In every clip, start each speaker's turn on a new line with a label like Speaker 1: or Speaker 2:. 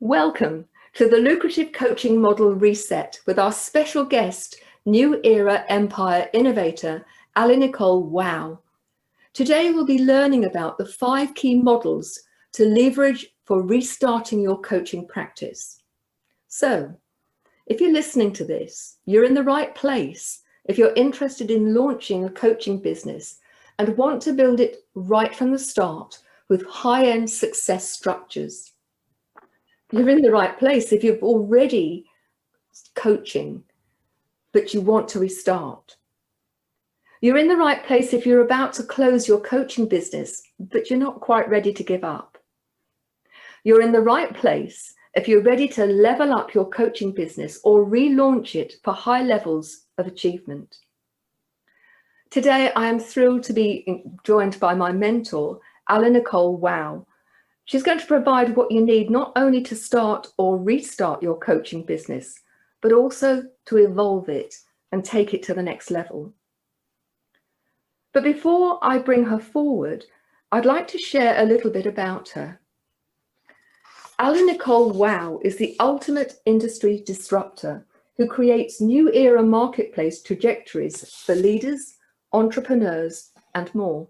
Speaker 1: Welcome to the Lucrative Coaching Model Reset with our special guest, New Era Empire Innovator, Ali Nicole Wow. Today we'll be learning about the 5 key models to leverage for restarting your coaching practice. So, if you're listening to this, you're in the right place. If you're interested in launching a coaching business and want to build it right from the start with high-end success structures. You're in the right place if you've already coaching, but you want to restart. You're in the right place if you're about to close your coaching business, but you're not quite ready to give up. You're in the right place if you're ready to level up your coaching business or relaunch it for high levels of achievement. Today, I am thrilled to be joined by my mentor, Ali Nicole Wow. She's going to provide what you need not only to start or restart your coaching business, but also to evolve it and take it to the next level. But before I bring her forward, I'd like to share a little bit about her. Ali Nicole Wow is the ultimate industry disruptor who creates new era marketplace trajectories for leaders, entrepreneurs, and more.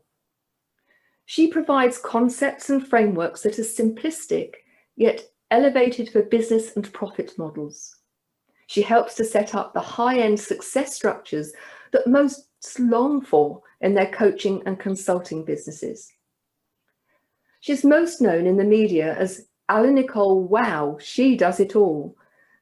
Speaker 1: She provides concepts and frameworks that are simplistic, yet elevated for business and profit models. She helps to set up the high-end success structures that most long for in their coaching and consulting businesses. She's most known in the media as Ali Nicole Wow, She Does It All,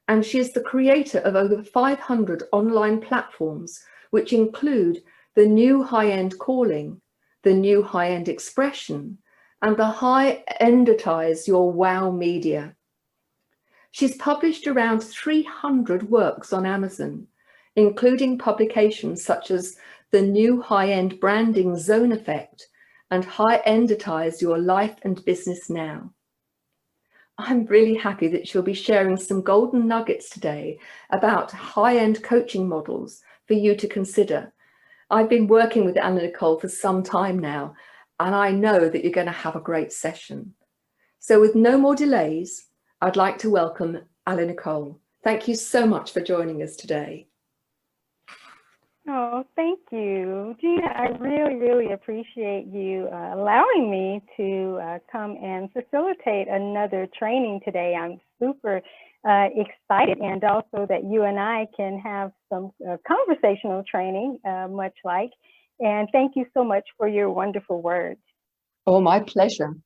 Speaker 1: and she is the creator of over 500 online platforms, which include the New High-End Calling, the New High-End Expression, and the High-Enditize Your Wow Media. She's published around 300 works on Amazon, including publications such as the New High-End Branding Zone Effect and High-Enditize Your Life and Business Now. I'm really happy that she'll be sharing some golden nuggets today about high-end coaching models for you to consider. I've been working with Ali Nicole for some time now, and I know that you're going to have a great session. So with no more delays, I'd like to welcome Ali Nicole. Thank you so much for joining us today.
Speaker 2: Oh, thank you, Gina. I really appreciate you allowing me to come and facilitate another training today. I'm super excited, and also that you and I can have some conversational training, much like. And thank you so much for your wonderful words.
Speaker 1: Oh, my pleasure.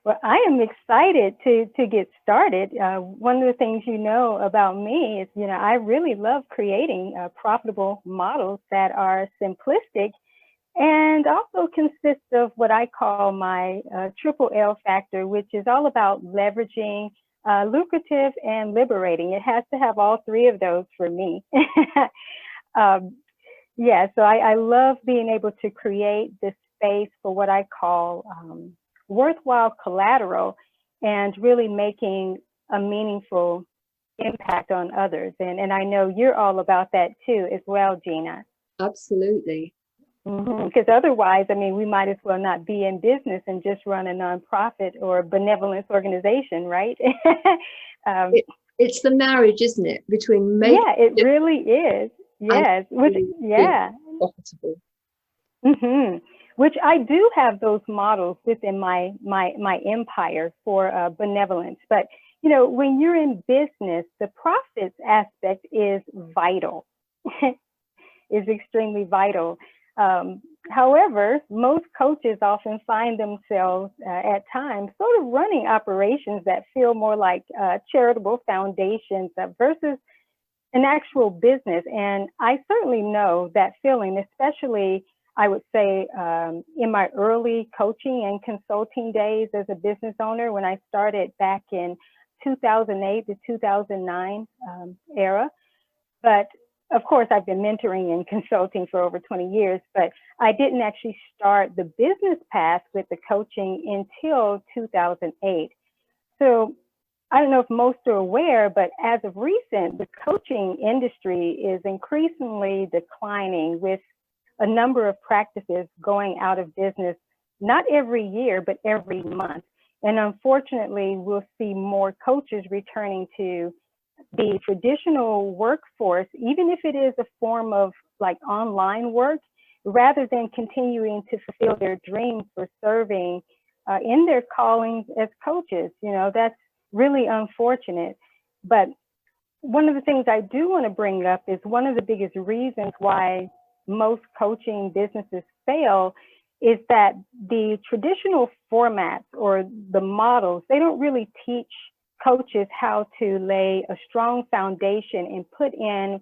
Speaker 2: Well, I am excited to get started. One of the things you know about me is, I really love creating profitable models that are simplistic and also consist of what I call my triple L factor, which is all about leveraging, lucrative, and liberating. It has to have all 3 of those for me. Yeah, so I love being able to create this space for what I call worthwhile collateral and really making a meaningful impact on others. And I know you're all about that too as well, Gina.
Speaker 1: Absolutely.
Speaker 2: Because otherwise, I mean, we might as well not be in business and just run a nonprofit or benevolence organization, right?
Speaker 1: It's the marriage, isn't it, between
Speaker 2: yeah, it really is. Yes,
Speaker 1: profitable.
Speaker 2: Which I do have those models within my empire for benevolence. But, when you're in business, the profits aspect is vital, is extremely vital. However, most coaches often find themselves at times sort of running operations that feel more like charitable foundations versus an actual business. And I certainly know that feeling, especially I would say in my early coaching and consulting days as a business owner, when I started back in 2008 to 2009 era. But of course, I've been mentoring and consulting for over 20 years, but I didn't actually start the business path with the coaching until 2008. So I don't know if most are aware, but as of recent, the coaching industry is increasingly declining, with a number of practices going out of business, not every year, but every month. And unfortunately, we'll see more coaches returning to the traditional workforce, even if it is a form of like online work, rather than continuing to fulfill their dreams for serving in their callings as coaches. You know, that's really unfortunate. But one of the things I do want to bring up is one of the biggest reasons why most coaching businesses fail is that the traditional formats or the models, they don't really teach coaches how to lay a strong foundation and put in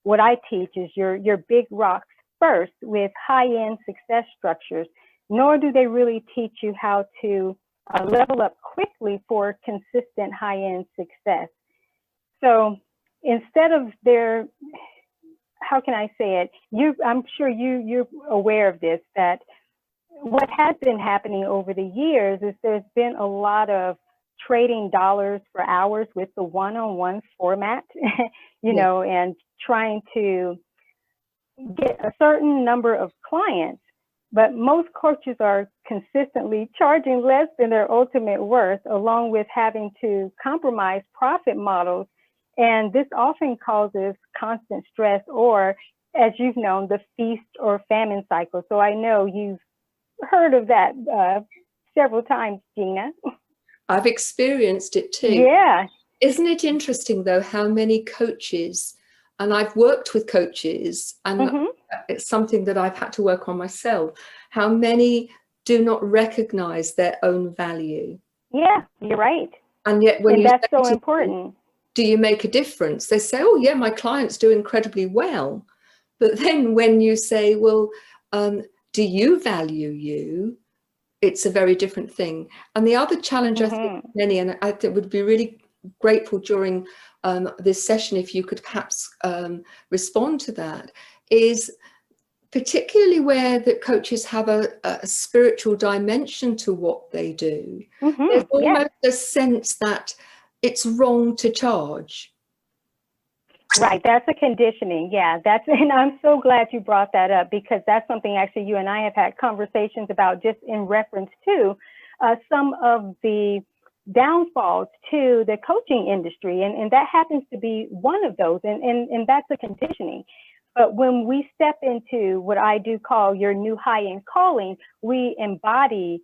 Speaker 2: what I teach is your big rocks first with high-end success structures, nor do they really teach you how to level up quickly for consistent high-end success. So instead of their, how can I say it? I'm sure you're aware of this, that what has been happening over the years is there's been a lot of trading dollars for hours with the one-on-one format, you know, and trying to get a certain number of clients. But most coaches are consistently charging less than their ultimate worth, along with having to compromise profit models. And this often causes constant stress, or, as you've known, the feast or famine cycle. So I know you've heard of that several times, Gina.
Speaker 1: I've experienced it too.
Speaker 2: Yeah.
Speaker 1: Isn't it interesting, though, how many coaches, and I've worked with coaches, and it's something that I've had to work on myself, how many do not recognize their own value.
Speaker 2: Yeah, you're right.
Speaker 1: And yet when
Speaker 2: that's so important.
Speaker 1: Do you make a difference? They say, oh, yeah, my clients do incredibly well. But then when you say, well, do you value you? It's a very different thing. And the other challenge I think many, and I would be really grateful during this session if you could perhaps respond to that, is particularly where the coaches have a spiritual dimension to what they do. There's almost a sense that it's wrong to charge.
Speaker 2: Right, that's a conditioning. Yeah, and I'm so glad you brought that up, because that's something actually you and I have had conversations about, just in reference to some of the downfalls to the coaching industry. And that happens to be one of those, and that's a conditioning. But when we step into what I do call your new high-end calling, we embody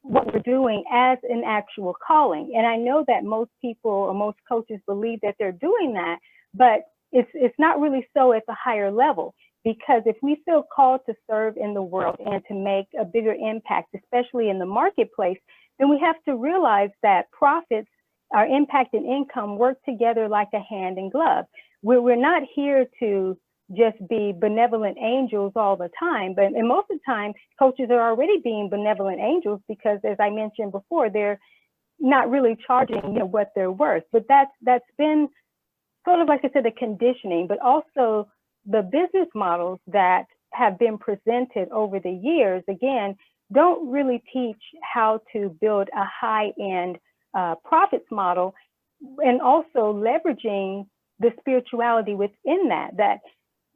Speaker 2: what we're doing as an actual calling. And I know that most people or most coaches believe that they're doing that, but it's not really so at the higher level, because if we feel called to serve in the world and to make a bigger impact, especially in the marketplace, then we have to realize that profits, our impact and income, work together like a hand in glove. We're not here to just be benevolent angels all the time, but and most of the time coaches are already being benevolent angels, because, as I mentioned before, they're not really charging what they're worth. But that's been sort of, like I said, the conditioning, but also the business models that have been presented over the years, again, don't really teach how to build a high-end profits model, and also leveraging the spirituality within that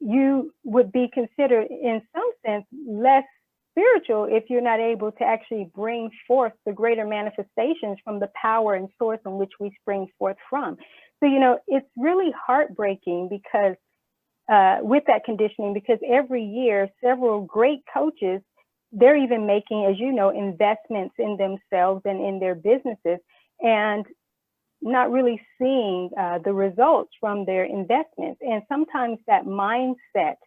Speaker 2: you would be considered in some sense less spiritual if you're not able to actually bring forth the greater manifestations from the power and source on which we spring forth from. So, it's really heartbreaking, because with that conditioning, because every year several great coaches, they're even making, as you know, investments in themselves and in their businesses, and not really seeing the results from their investments. And sometimes that mindset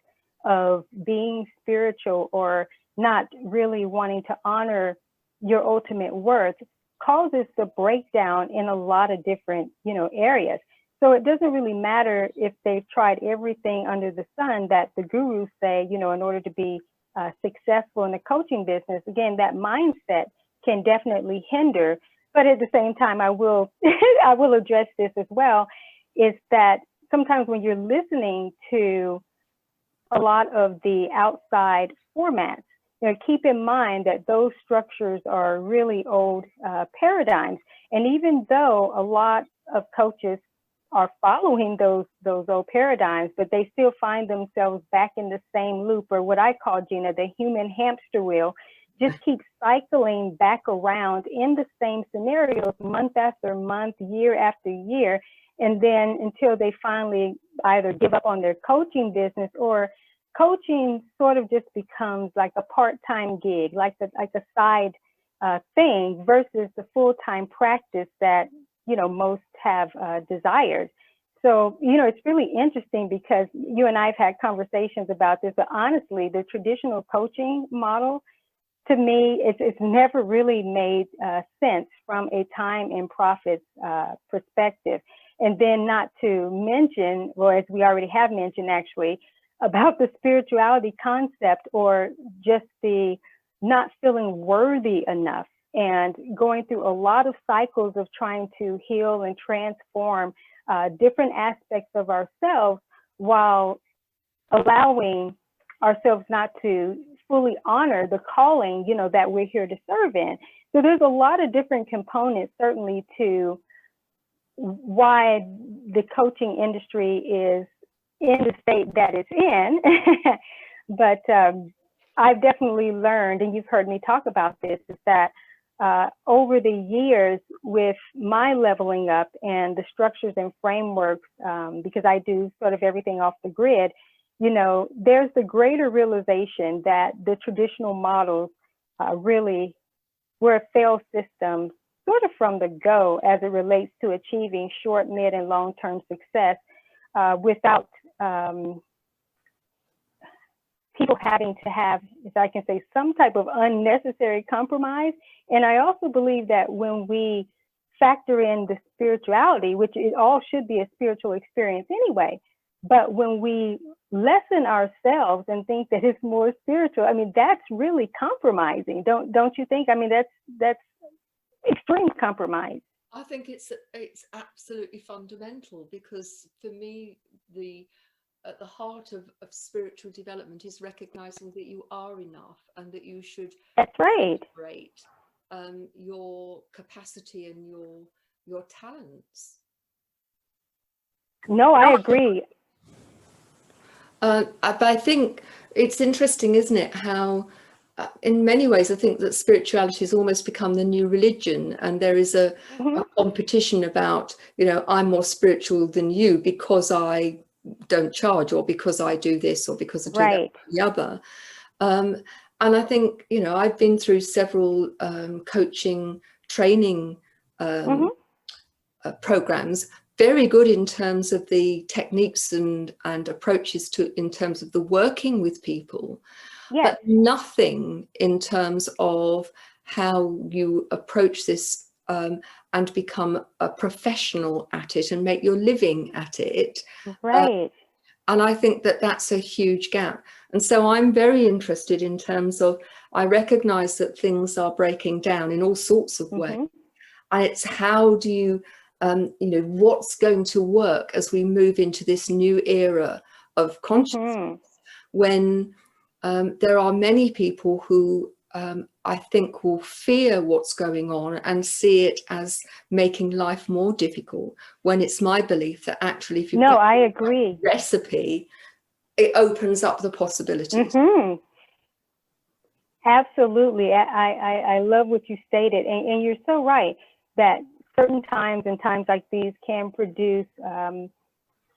Speaker 2: of being spiritual or not really wanting to honor your ultimate worth causes the breakdown in a lot of different, areas. So it doesn't really matter if they've tried everything under the sun that the gurus say, in order to be successful in the coaching business. Again, that mindset can definitely hinder. But at the same time, I will address this as well, is that sometimes when you're listening to a lot of the outside formats, keep in mind that those structures are really old paradigms. And even though a lot of coaches are following those old paradigms, but they still find themselves back in the same loop, or what I call, Gina, the human hamster wheel, just keep cycling back around in the same scenarios month after month, year after year, and then until they finally either give up on their coaching business, or coaching sort of just becomes like a part-time gig, like a side thing versus the full-time practice that, you know, most have desired. So, you know, it's really interesting because you and I have had conversations about this, but honestly, the traditional coaching model, to me, it's never really made sense from a time and profits perspective. And then not to mention, or as we already have mentioned actually, about the spirituality concept, or just the not feeling worthy enough and going through a lot of cycles of trying to heal and transform different aspects of ourselves while allowing ourselves not to fully honor the calling, you know, that we're here to serve in. So there's a lot of different components, certainly, to why the coaching industry is in the state that it's in. But I've definitely learned, and you've heard me talk about this, is that over the years with my leveling up and the structures and frameworks, because I do sort of everything off the grid, you know, there's the greater realization that the traditional models really were failed systems sort of from the go as it relates to achieving short, mid, and long-term success without people having to have, if I can say, some type of unnecessary compromise. And I also believe that when we factor in the spirituality, which it all should be a spiritual experience anyway, but when we lessen ourselves and think that it's more spiritual, I mean, that's really compromising. Don't you think? I mean, that's extreme compromise.
Speaker 1: I think it's absolutely fundamental, because for me, at the heart of spiritual development is recognizing that you are enough and that you should celebrate your capacity and your talents.
Speaker 2: No, I agree.
Speaker 1: But I think it's interesting, isn't it, how in many ways I think that spirituality has almost become the new religion, and there is a competition about, you know, I'm more spiritual than you because I don't charge, or because I do this, or because I do that or the other. And I think, you know, I've been through several coaching training programs, very good in terms of the techniques and approaches in terms of the working with people, but nothing in terms of how you approach this and become a professional at it and make your living at it. And I think that that's a huge gap. And so I'm very interested in terms of, I recognize that things are breaking down in all sorts of ways. And it's how do you, you know, what's going to work as we move into this new era of consciousness, when there are many people who I think will fear what's going on and see it as making life more difficult, when it's my belief that actually if you've got
Speaker 2: I agree.
Speaker 1: a recipe, it opens up the possibilities.
Speaker 2: Absolutely. I love what you stated, and you're so right that certain times and times like these can produce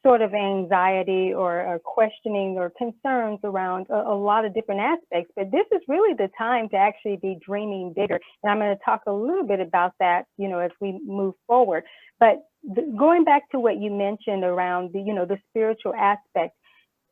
Speaker 2: sort of anxiety or questioning or concerns around a lot of different aspects. But this is really the time to actually be dreaming bigger. And I'm going to talk a little bit about that, you know, as we move forward. But going back to what you mentioned around the, you know, the spiritual aspect,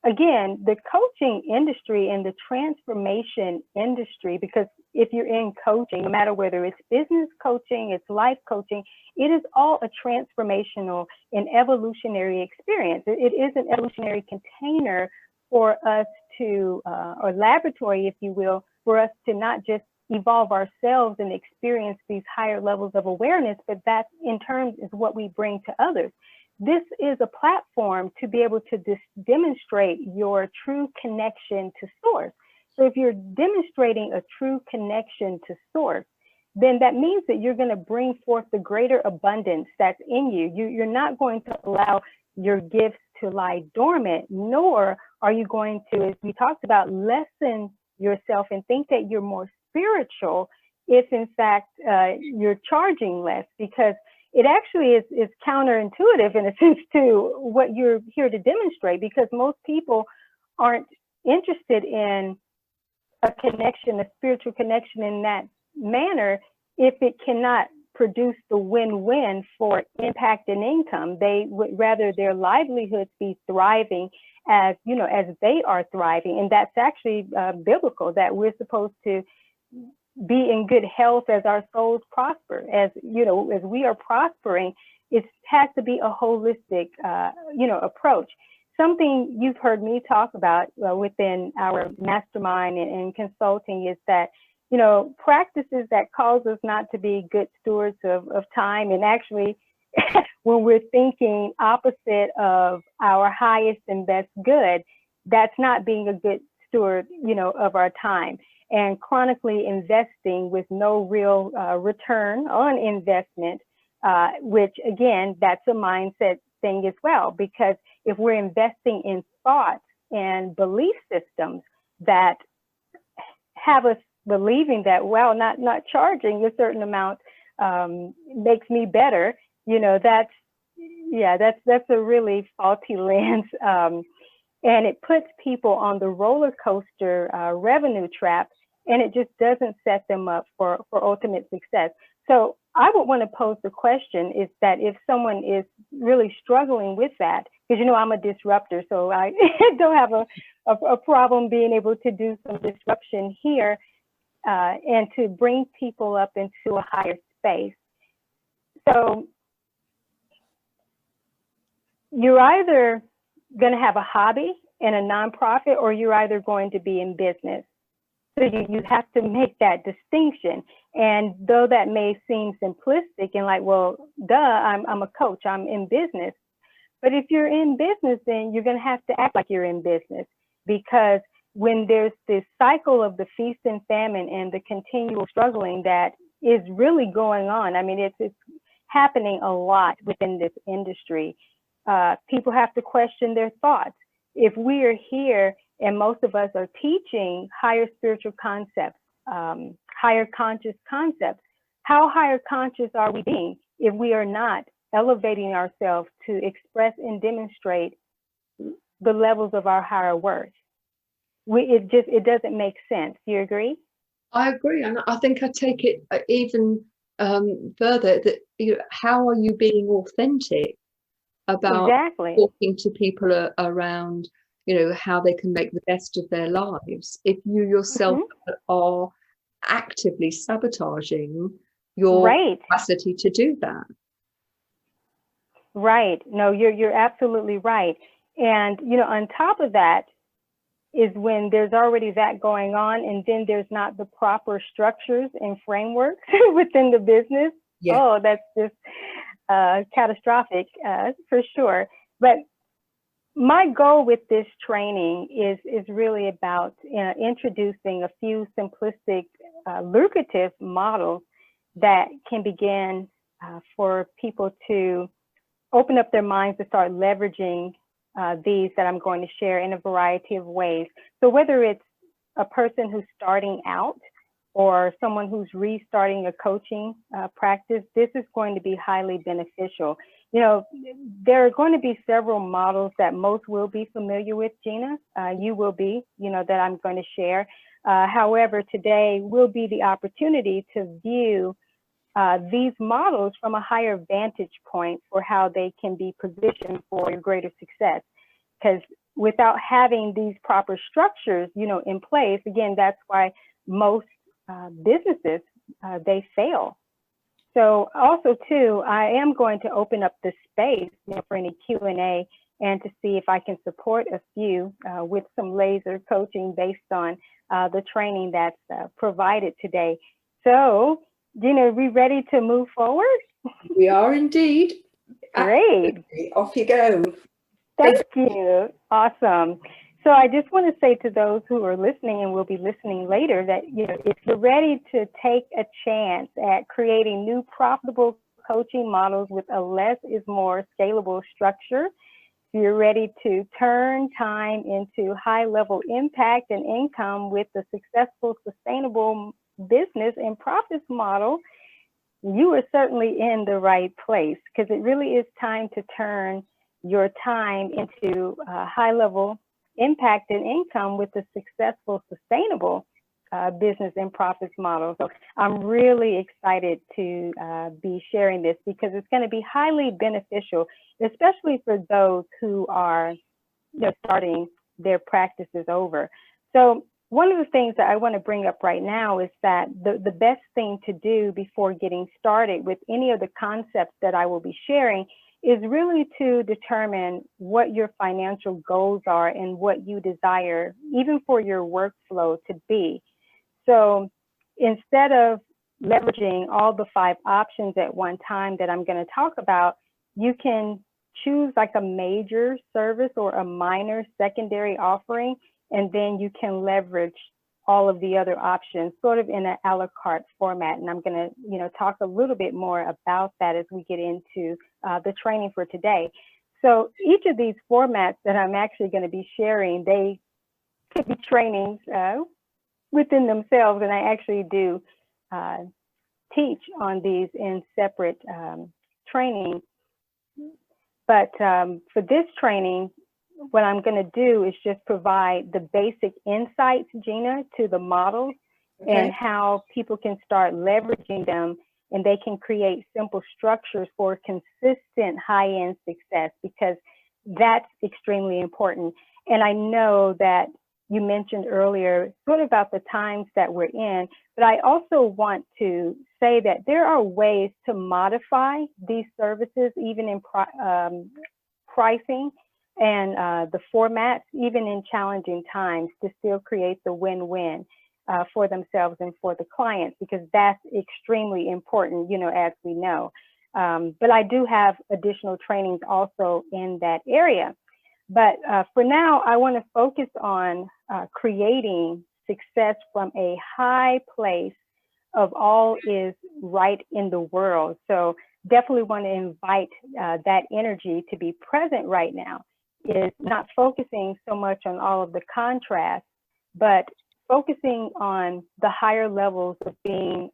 Speaker 2: again, the coaching industry and the transformation industry, because if you're in coaching, no matter whether it's business coaching, it's life coaching, it is all a transformational and evolutionary experience. It is an evolutionary container for us to, or laboratory, if you will, for us to not just evolve ourselves and experience these higher levels of awareness, but that in turn is what we bring to others. This is a platform to be able to demonstrate your true connection to source. So if you're demonstrating a true connection to source, then that means that you're going to bring forth the greater abundance that's in you. You're not going to allow your gifts to lie dormant, nor are you going to, as we talked about, lessen yourself and think that you're more spiritual if in fact you're charging less, because it actually is counterintuitive in a sense to what you're here to demonstrate, because most people aren't interested in a connection, a spiritual connection in that manner, if it cannot produce the win-win for impact and income. They would rather their livelihoods be thriving as, you know, as they are thriving. And that's actually biblical, that we're supposed to be in good health as our souls prosper. As, you know, as we are prospering, it has to be a holistic, you know, approach. Something you've heard me talk about within our mastermind and consulting is that, you know, practices that cause us not to be good stewards of time, and actually when we're thinking opposite of our highest and best good, that's not being a good steward, you know, of our time. And chronically investing with no real return on investment, which again, that's a mindset thing as well, because if we're investing in thoughts and belief systems that have us believing that, well, not charging a certain amount makes me better, you know, that's a really faulty lens. And it puts people on the roller coaster revenue trap, and it just doesn't set them up for ultimate success. So I would want to pose the question is that if someone is really struggling with that, because, you know, I'm a disruptor, so I don't have a problem being able to do some disruption here and to bring people up into a higher space. So you're either going to have a hobby and a nonprofit, or you're either going to be in business. So you have to make that distinction. And though that may seem simplistic and like, well, duh, I'm a coach, I'm in business. But if you're in business, then you're going to have to act like you're in business, because when there's this cycle of the feast and famine and the continual struggling that is really going on, I mean, it's happening a lot within this industry. People have to question their thoughts. If we are here and most of us are teaching higher spiritual concepts, higher conscious concepts, how higher conscious are we being if we are not elevating ourselves to express and demonstrate the levels of our higher worth? It doesn't make sense. Do you agree?
Speaker 1: I agree, and I think I take it even further, that, you know, how are you being authentic about talking to people around, you know, how they can make the best of their lives, if you yourself are actively sabotaging your capacity to do that? Right.
Speaker 2: No, you're absolutely right. And, you know, on top of that is when there's already that going on, and then there's not the proper structures and frameworks within the business. Yeah. Oh, that's just catastrophic for sure. But my goal with this training is really about introducing a few simplistic, lucrative models that can begin for people to open up their minds to start leveraging these that I'm going to share in a variety of ways. So whether it's a person who's starting out or someone who's restarting a coaching practice, this is going to be highly beneficial. You know, there are going to be several models that most will be familiar with, Gina. You will be, you know, that I'm going to share. However, today will be the opportunity to view these models from a higher vantage point for how they can be positioned for greater success. Because without having these proper structures, you know, in place, again, that's why most businesses, they fail. So also too, I am going to open up the space, you know, for any Q&A, and to see if I can support a few with some laser coaching based on the training that's provided today. So, Gina, are we ready to move forward?
Speaker 1: We are indeed.
Speaker 2: Great.
Speaker 1: Absolutely. Off you go.
Speaker 2: Thank you. Awesome. So I just want to say to those who are listening and will be listening later that, you know, if you're ready to take a chance at creating new profitable coaching models with a less is more scalable structure, if you're ready to turn time into high level impact and income with a successful, sustainable business and profits model, you are certainly in the right place, because it really is time to turn your time into high-level impact and income with a successful, sustainable business and profits model. So I'm really excited to be sharing this, because it's going to be highly beneficial, especially for those who are starting their practices over. So one of the things that I want to bring up right now is that the best thing to do before getting started with any of the concepts that I will be sharing is really to determine what your financial goals are and what you desire, even for your workflow, to be. So instead of leveraging all the 5 options at one time that I'm going to talk about, you can choose like a major service or a minor secondary offering, and then you can leverage all of the other options sort of in an a la carte format. And I'm going to talk a little bit more about that as we get into the training for today. So each of these formats that I'm actually going to be sharing, they could be trainings within themselves, and I actually do teach on these in separate training. But for this training, what I'm going to do is just provide the basic insights, Gina, to the models, and how people can start leveraging them, and they can create simple structures for consistent high-end success, because that's extremely important. And I know that you mentioned earlier sort of about the times that we're in, but I also want to say that there are ways to modify these services, even in pricing and the formats, even in challenging times, to still create the win-win for themselves and for the clients, because that's extremely important, as we know. But I do have additional trainings also in that area. But for now, I want to focus on creating success from a high place of all is right in the world. So definitely want to invite that energy to be present right now. Is not focusing so much on all of the contrasts, but focusing on the higher levels of being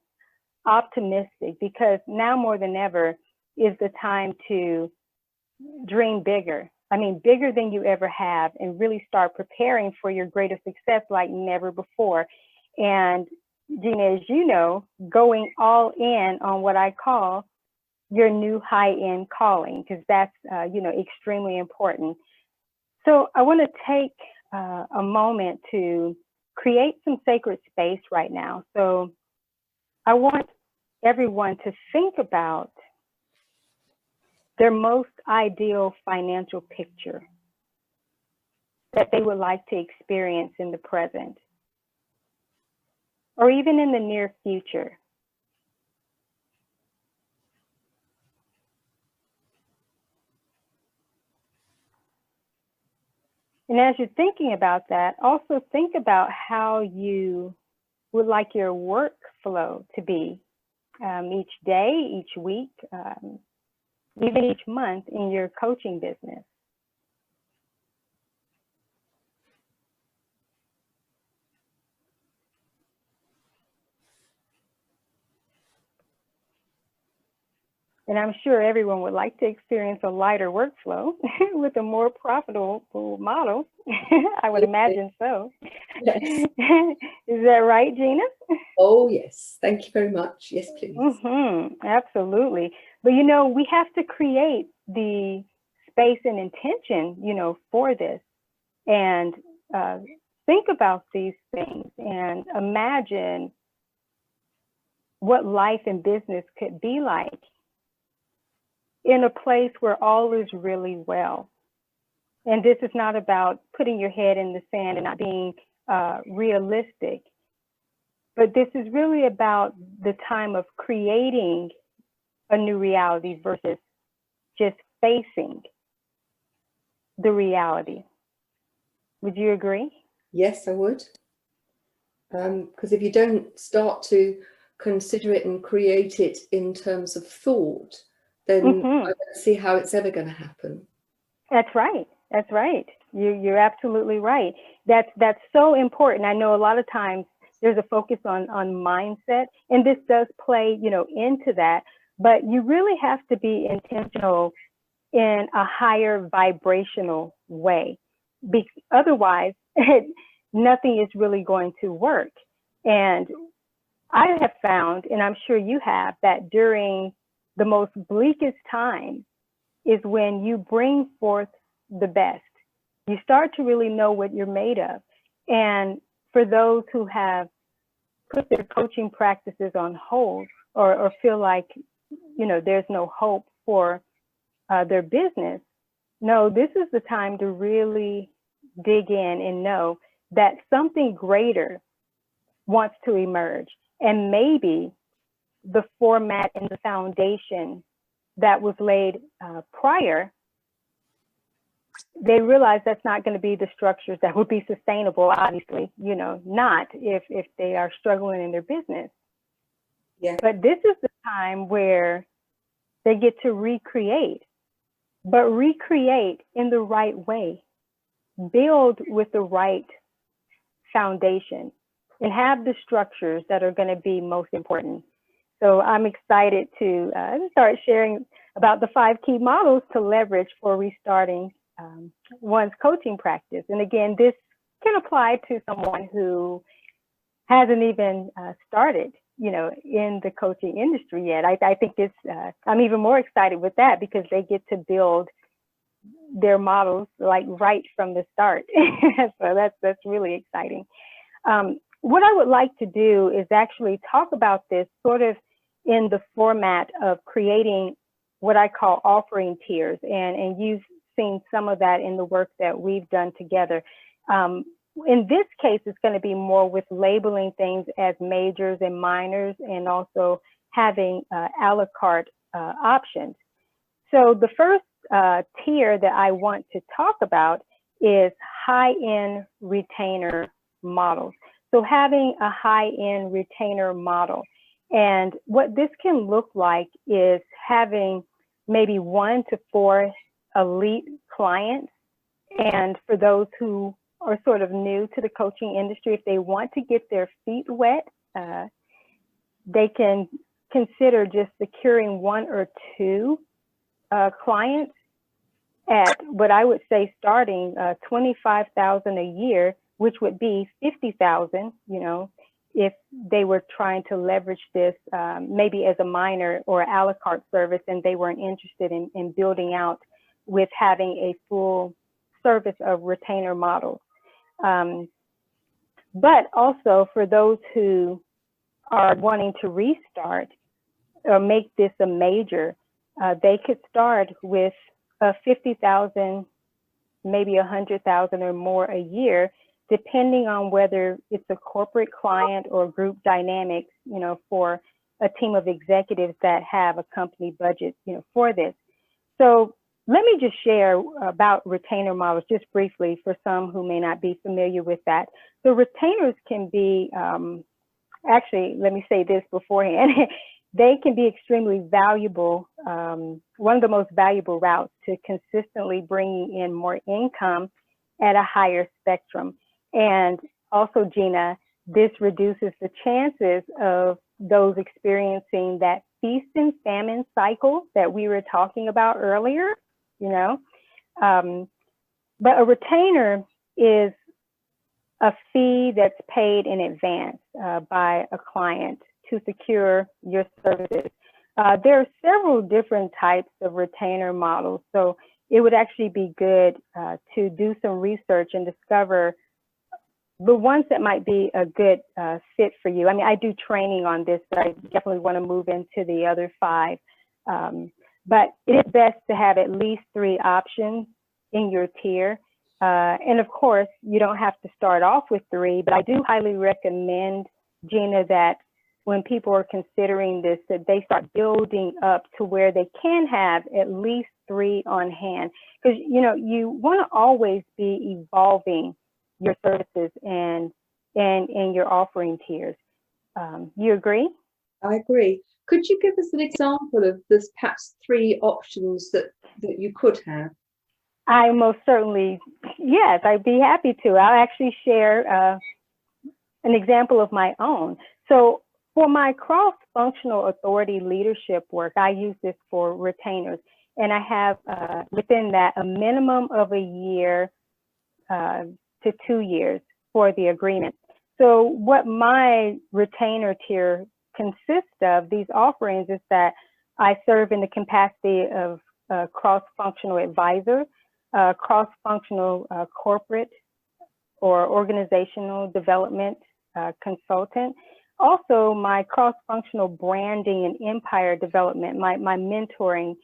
Speaker 2: optimistic, because now more than ever is the time to dream bigger. I mean, bigger than you ever have, and really start preparing for your greater success like never before. And Gina, as you know, going all in on what I call your new high-end calling, because that's, extremely important. So I want to take a moment to create some sacred space right now. So I want everyone to think about their most ideal financial picture that they would like to experience in the present, or even in the near future. And as you're thinking about that, also think about how you would like your workflow to be each day, each week, even each month in your coaching business. And I'm sure everyone would like to experience a lighter workflow with a more profitable model. I would imagine so.
Speaker 1: Yes.
Speaker 2: Is that right, Gina?
Speaker 1: Oh, yes. Thank you very much. Yes, please.
Speaker 2: Absolutely. But, we have to create the space and intention, for this. And think about these things and imagine what life and business could be like in a place where all is really well. And this is not about putting your head in the sand and not being realistic, but this is really about the time of creating a new reality versus just facing the reality. Would you agree?
Speaker 1: Yes, I would. Because if you don't start to consider it and create it in terms of thought, then I don't see how it's ever going to happen.
Speaker 2: That's right. That's right. You're absolutely right. That's so important. I know a lot of times there's a focus on mindset, and this does play, into that. But you really have to be intentional in a higher vibrational way. Otherwise, nothing is really going to work. And I have found, and I'm sure you have, that during the most bleakest time is when you bring forth the best. You start to really know what you're made of. And for those who have put their coaching practices on hold, or feel like, there's no hope for their business, no, this is the time to really dig in and know that something greater wants to emerge. And maybe the format and the foundation that was laid prior, they realize that's not going to be the structures that would be sustainable, obviously, not if they are struggling in their business.
Speaker 1: Yeah.
Speaker 2: But this is the time where they get to recreate, but recreate in the right way, build with the right foundation, and have the structures that are going to be most important. So I'm excited to start sharing about the 5 key models to leverage for restarting one's coaching practice. And again, this can apply to someone who hasn't even started, in the coaching industry yet. I think this, I'm even more excited with that because they get to build their models like right from the start. So that's really exciting. What I would like to do is actually talk about this sort of in the format of creating what I call offering tiers. And you've seen some of that in the work that we've done together. In this case, it's going to be more with labeling things as majors and minors, and also having a la carte options. So the first tier that I want to talk about is high-end retainer models. So having a high-end retainer model. And what this can look like is having maybe 1 to 4 elite clients. And for those who are sort of new to the coaching industry, if they want to get their feet wet, they can consider just securing 1 or 2 clients at what I would say starting $25,000 a year, which would be $50,000, if they were trying to leverage this maybe as a minor or a la carte service, and they weren't interested in building out with having a full service of retainer models. But also for those who are wanting to restart or make this a major, they could start with 50,000, maybe 100,000 or more a year, depending on whether it's a corporate client or group dynamics, for a team of executives that have a company budget, for this. So let me just share about retainer models just briefly for some who may not be familiar with that. So retainers can be, actually, let me say this beforehand, they can be extremely valuable, one of the most valuable routes to consistently bringing in more income at a higher spectrum. And also, Gina, this reduces the chances of those experiencing that feast and famine cycle that we were talking about earlier, But a retainer is a fee that's paid in advance by a client to secure your services. There are several different types of retainer models, so it would actually be good to do some research and discover the ones that might be a good fit for you. I mean, I do training on this, but I definitely want to move into the other 5. But it is best to have at least 3 options in your tier. And of course, you don't have to start off with 3, but I do highly recommend, Gina, that when people are considering this, that they start building up to where they can have at least 3 on hand. Because, you want to always be evolving your services and your offering tiers. You agree?
Speaker 1: I agree. Could you give us an example of this perhaps 3 options that you could have?
Speaker 2: I most certainly, yes, I'd be happy to. I'll actually share an example of my own. So for my cross-functional authority leadership work, I use this for retainers. And I have within that a minimum of a year to 2 years for the agreement. So what my retainer tier consists of, these offerings, is that I serve in the capacity of cross-functional advisor, cross-functional corporate or organizational development consultant. Also, my cross-functional branding and empire development, my mentoring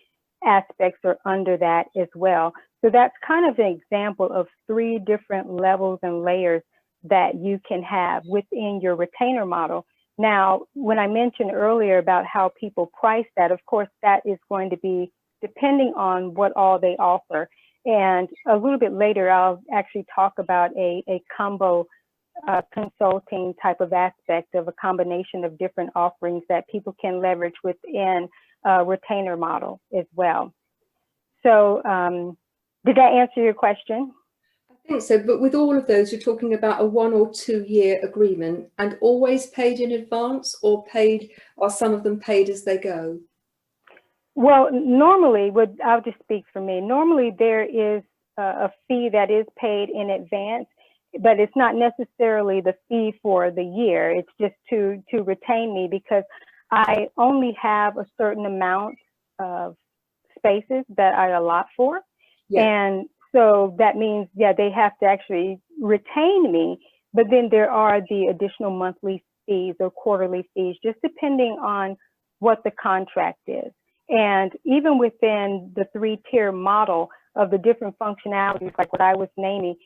Speaker 2: aspects are under that as well. So that's kind of an example of 3 different levels and layers that you can have within your retainer model. Now, when I mentioned earlier about how people price that, of course, that is going to be depending on what all they offer. And a little bit later, I'll actually talk about a combo consulting type of aspect of a combination of different offerings that people can leverage within a retainer model as well. So did that answer your question?
Speaker 1: I think so, but with all of those, you're talking about a 1 or 2 year agreement, and always paid in advance, or are some of them paid as they go?
Speaker 2: Well, normally, I'll just speak for me. Normally, there is a fee that is paid in advance, but it's not necessarily the fee for the year. It's just to retain me, because I only have a certain amount of spaces that I allot for. Yeah. And so that means, yeah, they have to actually retain me, but then there are the additional monthly fees or quarterly fees, just depending on what the contract is. And even within the 3-tier model of the different functionalities, like what I was naming,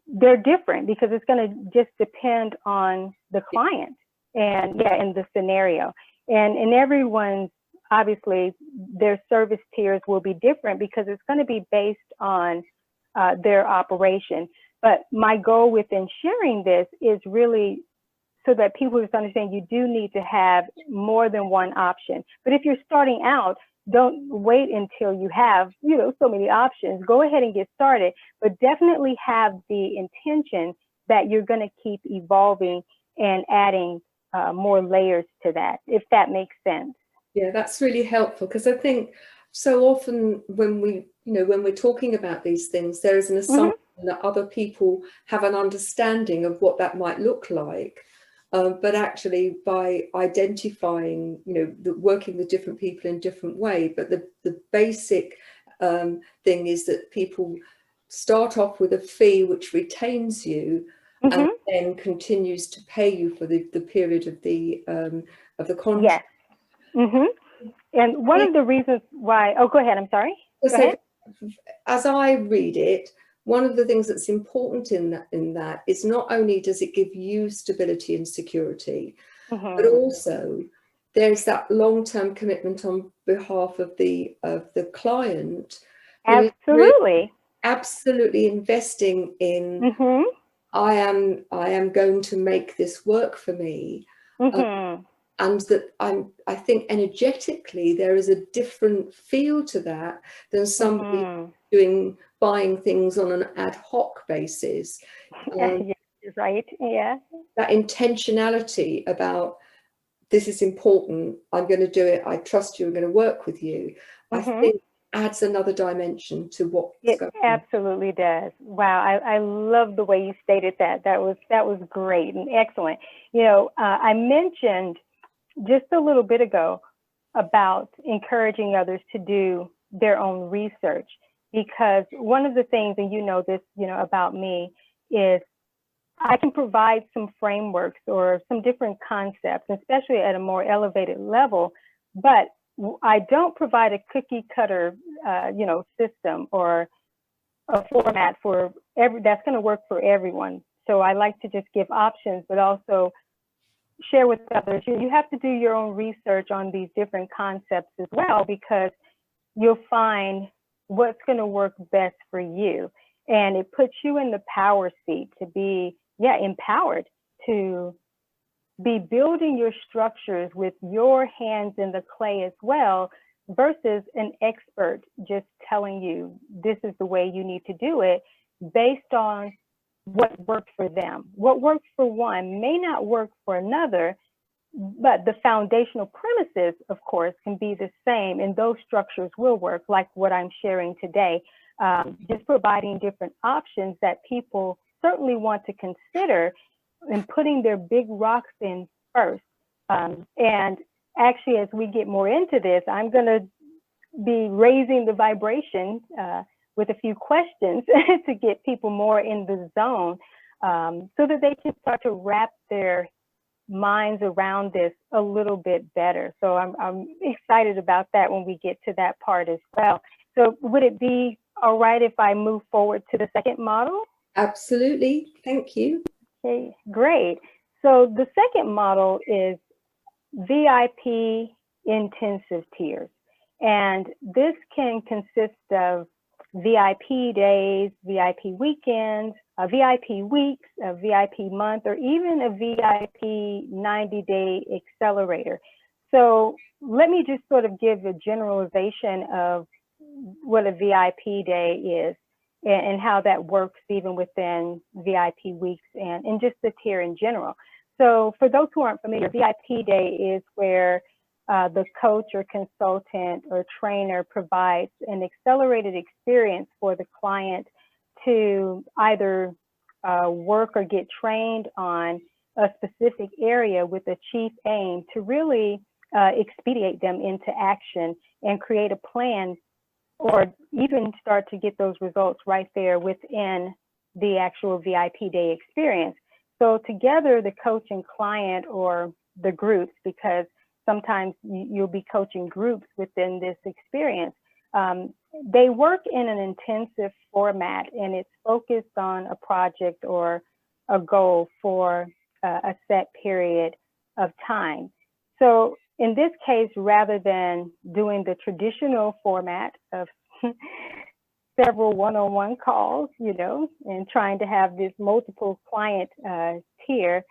Speaker 2: they're different because it's going to just depend on the client and and the scenario. And everyone's, obviously, their service tiers will be different because it's going to be based on their operation. But my goal within sharing this is really so that people just understand you do need to have more than one option. But if you're starting out, don't wait until you have, so many options. Go ahead and get started, but definitely have the intention that you're going to keep evolving and adding more layers to that, if that makes sense.
Speaker 1: Yeah, that's really helpful, because I think so often when we're talking about these things, there is an assumption that other people have an understanding of what that might look like. But actually, by identifying, working with different people in different way, but the basic thing is that people start off with a fee which retains you and then continues to pay you for the period of the contract.
Speaker 2: Yes. And one of the reasons why, go ahead, I'm sorry. Go ahead.
Speaker 1: As I read it, one of the things that's important in that is not only does it give you stability and security, but also there's that long-term commitment on behalf of the client.
Speaker 2: Absolutely.
Speaker 1: Absolutely investing in, I am going to make this work for me. And that I think energetically there is a different feel to that than somebody buying things on an ad hoc basis.
Speaker 2: You're right. Yeah.
Speaker 1: That intentionality about, this is important, I'm going to do it, I trust you, I'm going to work with you, I think adds another dimension to what
Speaker 2: it absolutely does. Wow, I love the way you stated that. That was great and excellent. I mentioned just a little bit ago about encouraging others to do their own research, because one of the things, and this, about me, is I can provide some frameworks or some different concepts, especially at a more elevated level, but I don't provide a cookie cutter, system or a format that's going to work for everyone. So I like to just give options, but also share with others. You have to do your own research on these different concepts as well, because you'll find what's going to work best for you. And it puts you in the power seat to be, empowered to be building your structures with your hands in the clay as well, versus an expert just telling you this is the way you need to do it based on what worked for them. What works for one may not work for another, but the foundational premises, of course, can be the same, and those structures will work, like what I'm sharing today. Just providing different options that people certainly want to consider and putting their big rocks in first. And actually, as we get more into this, I'm going to be raising the vibration with a few questions to get people more in the zone, so that they can start to wrap their minds around this a little bit better. So I'm excited about that when we get to that part as well. So would it be all right if I move forward to the second model?
Speaker 1: Absolutely. Thank you.
Speaker 2: Okay, great. So the second model is VIP intensive tiers. And this can consist of VIP days, VIP weekends, a VIP weeks, a VIP month, or even a VIP 90-day accelerator. So let me just sort of give a generalization of what a VIP day is and how that works even within VIP weeks and just the tier in general. So for those who aren't familiar, VIP day is where the coach or consultant or trainer provides an accelerated experience for the client to either work or get trained on a specific area with a chief aim to really expedite them into action and create a plan, or even start to get those results right there within the actual VIP day experience. So together, the coach and client, or the groups, because sometimes you'll be coaching groups within this experience, they work in an intensive format, and it's focused on a project or a goal for a set period of time. So in this case, rather than doing the traditional format of several one-on-one calls, and trying to have this multiple client tier,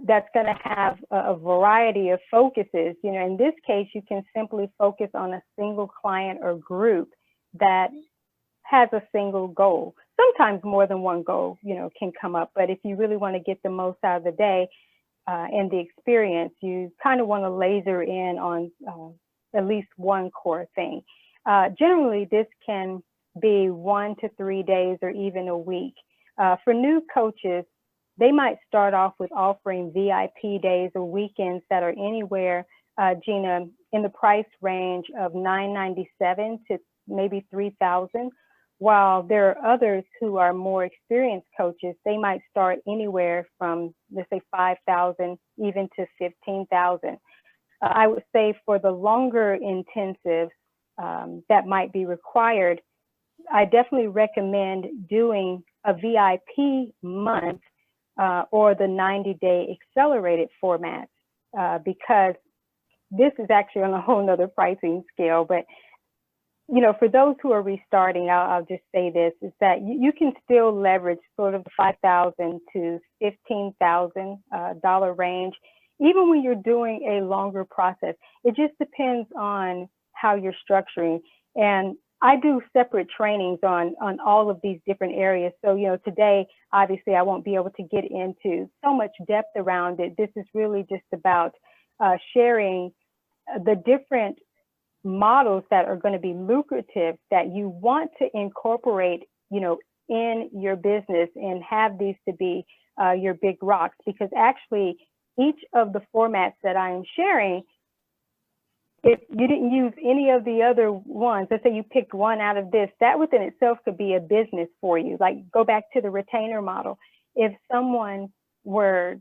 Speaker 2: that's going to have a variety of focuses. In this case, you can simply focus on a single client or group that has a single goal. Sometimes more than one goal, can come up. But if you really want to get the most out of the day and the experience, you kind of want to laser in on at least one core thing. Generally, this can be 1 to 3 days or even a week. For new coaches, they might start off with offering VIP days or weekends that are anywhere, Gina, in the price range of $997 to maybe $3,000, while there are others who are more experienced coaches. They might start anywhere from, let's say, $5,000 even to $15,000. I would say for the longer intensives that might be required, I definitely recommend doing a VIP month or the 90-day accelerated format, because this is actually on a whole nother pricing scale. But, for those who are restarting, I'll just say this, is that you can still leverage sort of the $5,000 to $15,000 range, even when you're doing a longer process. It just depends on how you're structuring. And I do separate trainings on all of these different areas. So, today, obviously, I won't be able to get into so much depth around it. This is really just about sharing the different models that are going to be lucrative that you want to incorporate, in your business and have these to be your big rocks. Because actually, each of the formats that I'm sharing, if you didn't use any of the other ones, let's say you picked one out of this, that within itself could be a business for you. Like, go back to the retainer model. If someone were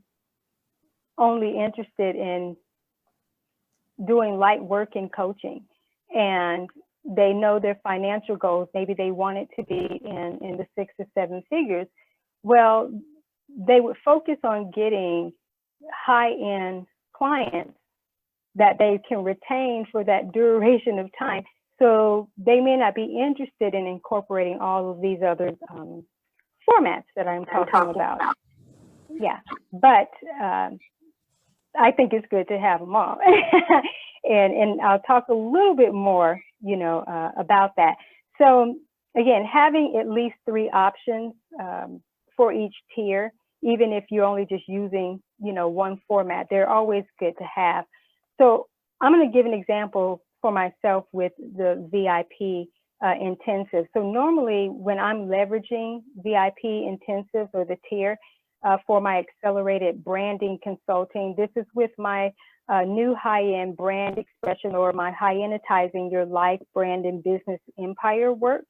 Speaker 2: only interested in doing light work in coaching and they know their financial goals, maybe they want it to be in the 6 or 7 figures, well, they would focus on getting high-end clients that they can retain for that duration of time. So they may not be interested in incorporating all of these other formats that I'm talking about. Yeah, but I think it's good to have them all. and I'll talk a little bit more, about that. So again, having at least 3 options for each tier, even if you're only just using, one format, they're always good to have. So I'm going to give an example for myself with the VIP intensive. So normally when I'm leveraging VIP intensive or the tier for my accelerated branding consulting, this is with my new high-end brand expression, or my high-enditizing your life, brand, and business empire work.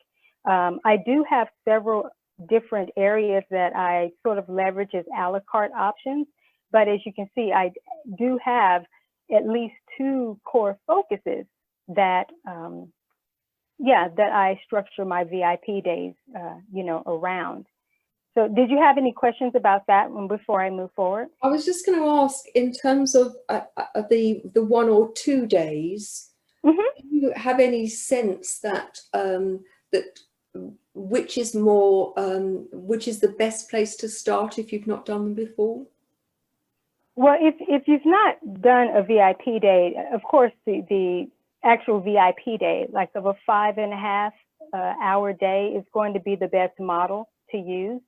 Speaker 2: I do have several different areas that I sort of leverage as a la carte options, but as you can see, I do have at least 2 core focuses that that I structure my VIP days around. So did you have any questions about that one before I move forward?
Speaker 1: I was just going to ask, in terms of the 1 or 2 days, do you have any sense that that which is the best place to start if you've not done them before?
Speaker 2: Well, if you've not done a VIP day, of course, the actual VIP day, like of a 5.5 hour day, is going to be the best model to use.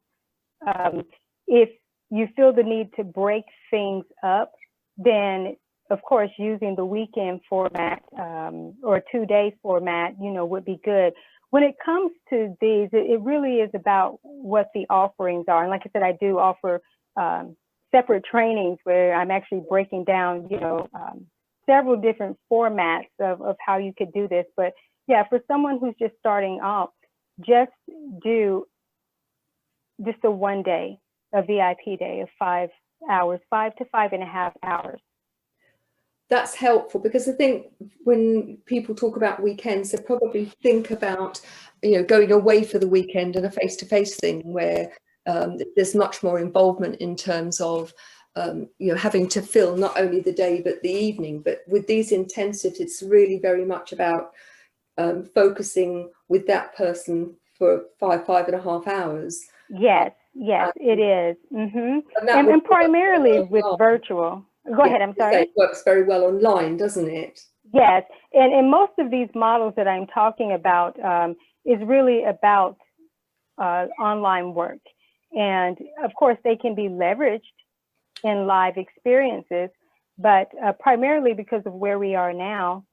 Speaker 2: If you feel the need to break things up, then of course using the weekend format or 2-day format, would be good. When it comes to these, it really is about what the offerings are. And like I said, I do offer separate trainings where I'm actually breaking down, several different formats of how you could do this. But yeah, for someone who's just starting off, just do just a 1 day, a VIP day of 5 hours, 5 to 5.5 hours.
Speaker 1: That's helpful, because I think when people talk about weekends, they probably think about, going away for the weekend and a face-to-face thing where there's much more involvement in terms of, having to fill not only the day but the evening. But with these intensives, it's really very much about focusing with that person for 5.5 hours.
Speaker 2: Yes, it is. And primarily with virtual. Go ahead, I'm sorry.
Speaker 1: It works very well online, doesn't it?
Speaker 2: Yes, and most of these models that I'm talking about is really about online work. And of course, they can be leveraged in live experiences, but primarily because of where we are now,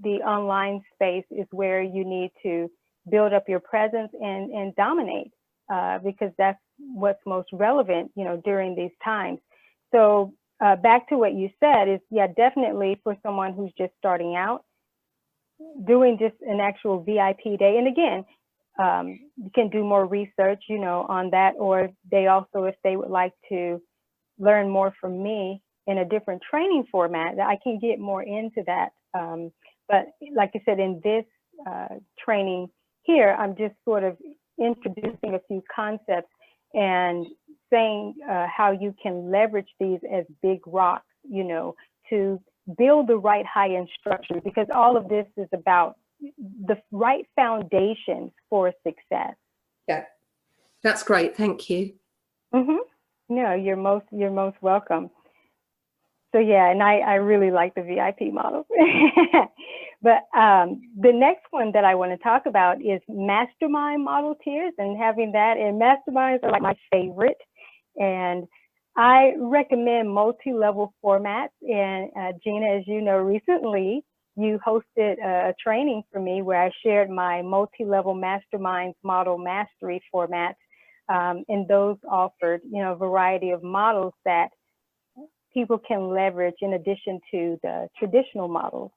Speaker 2: the online space is where you need to build up your presence and dominate, because that's what's most relevant, during these times. So back to what you said is, yeah, definitely for someone who's just starting out, doing just an actual VIP day. And again, you can do more research, on that, or they also, if they would like to learn more from me in a different training format, I can get more into that. But like I said, in this training here, I'm just sort of introducing a few concepts and saying how you can leverage these as big rocks, to build the right high-end structure, because all of this is about the right foundation for success.
Speaker 1: Yeah, that's great. Thank you.
Speaker 2: No, you're most welcome. So yeah, and I really like the VIP model. But the next one that I want to talk about is Mastermind model tiers, and having that, and Masterminds are like my favorite. And I recommend multi-level formats. And Gina, as you know, recently you hosted a training for me where I shared my multi-level masterminds model mastery formats. And those offered, a variety of models that people can leverage in addition to the traditional models.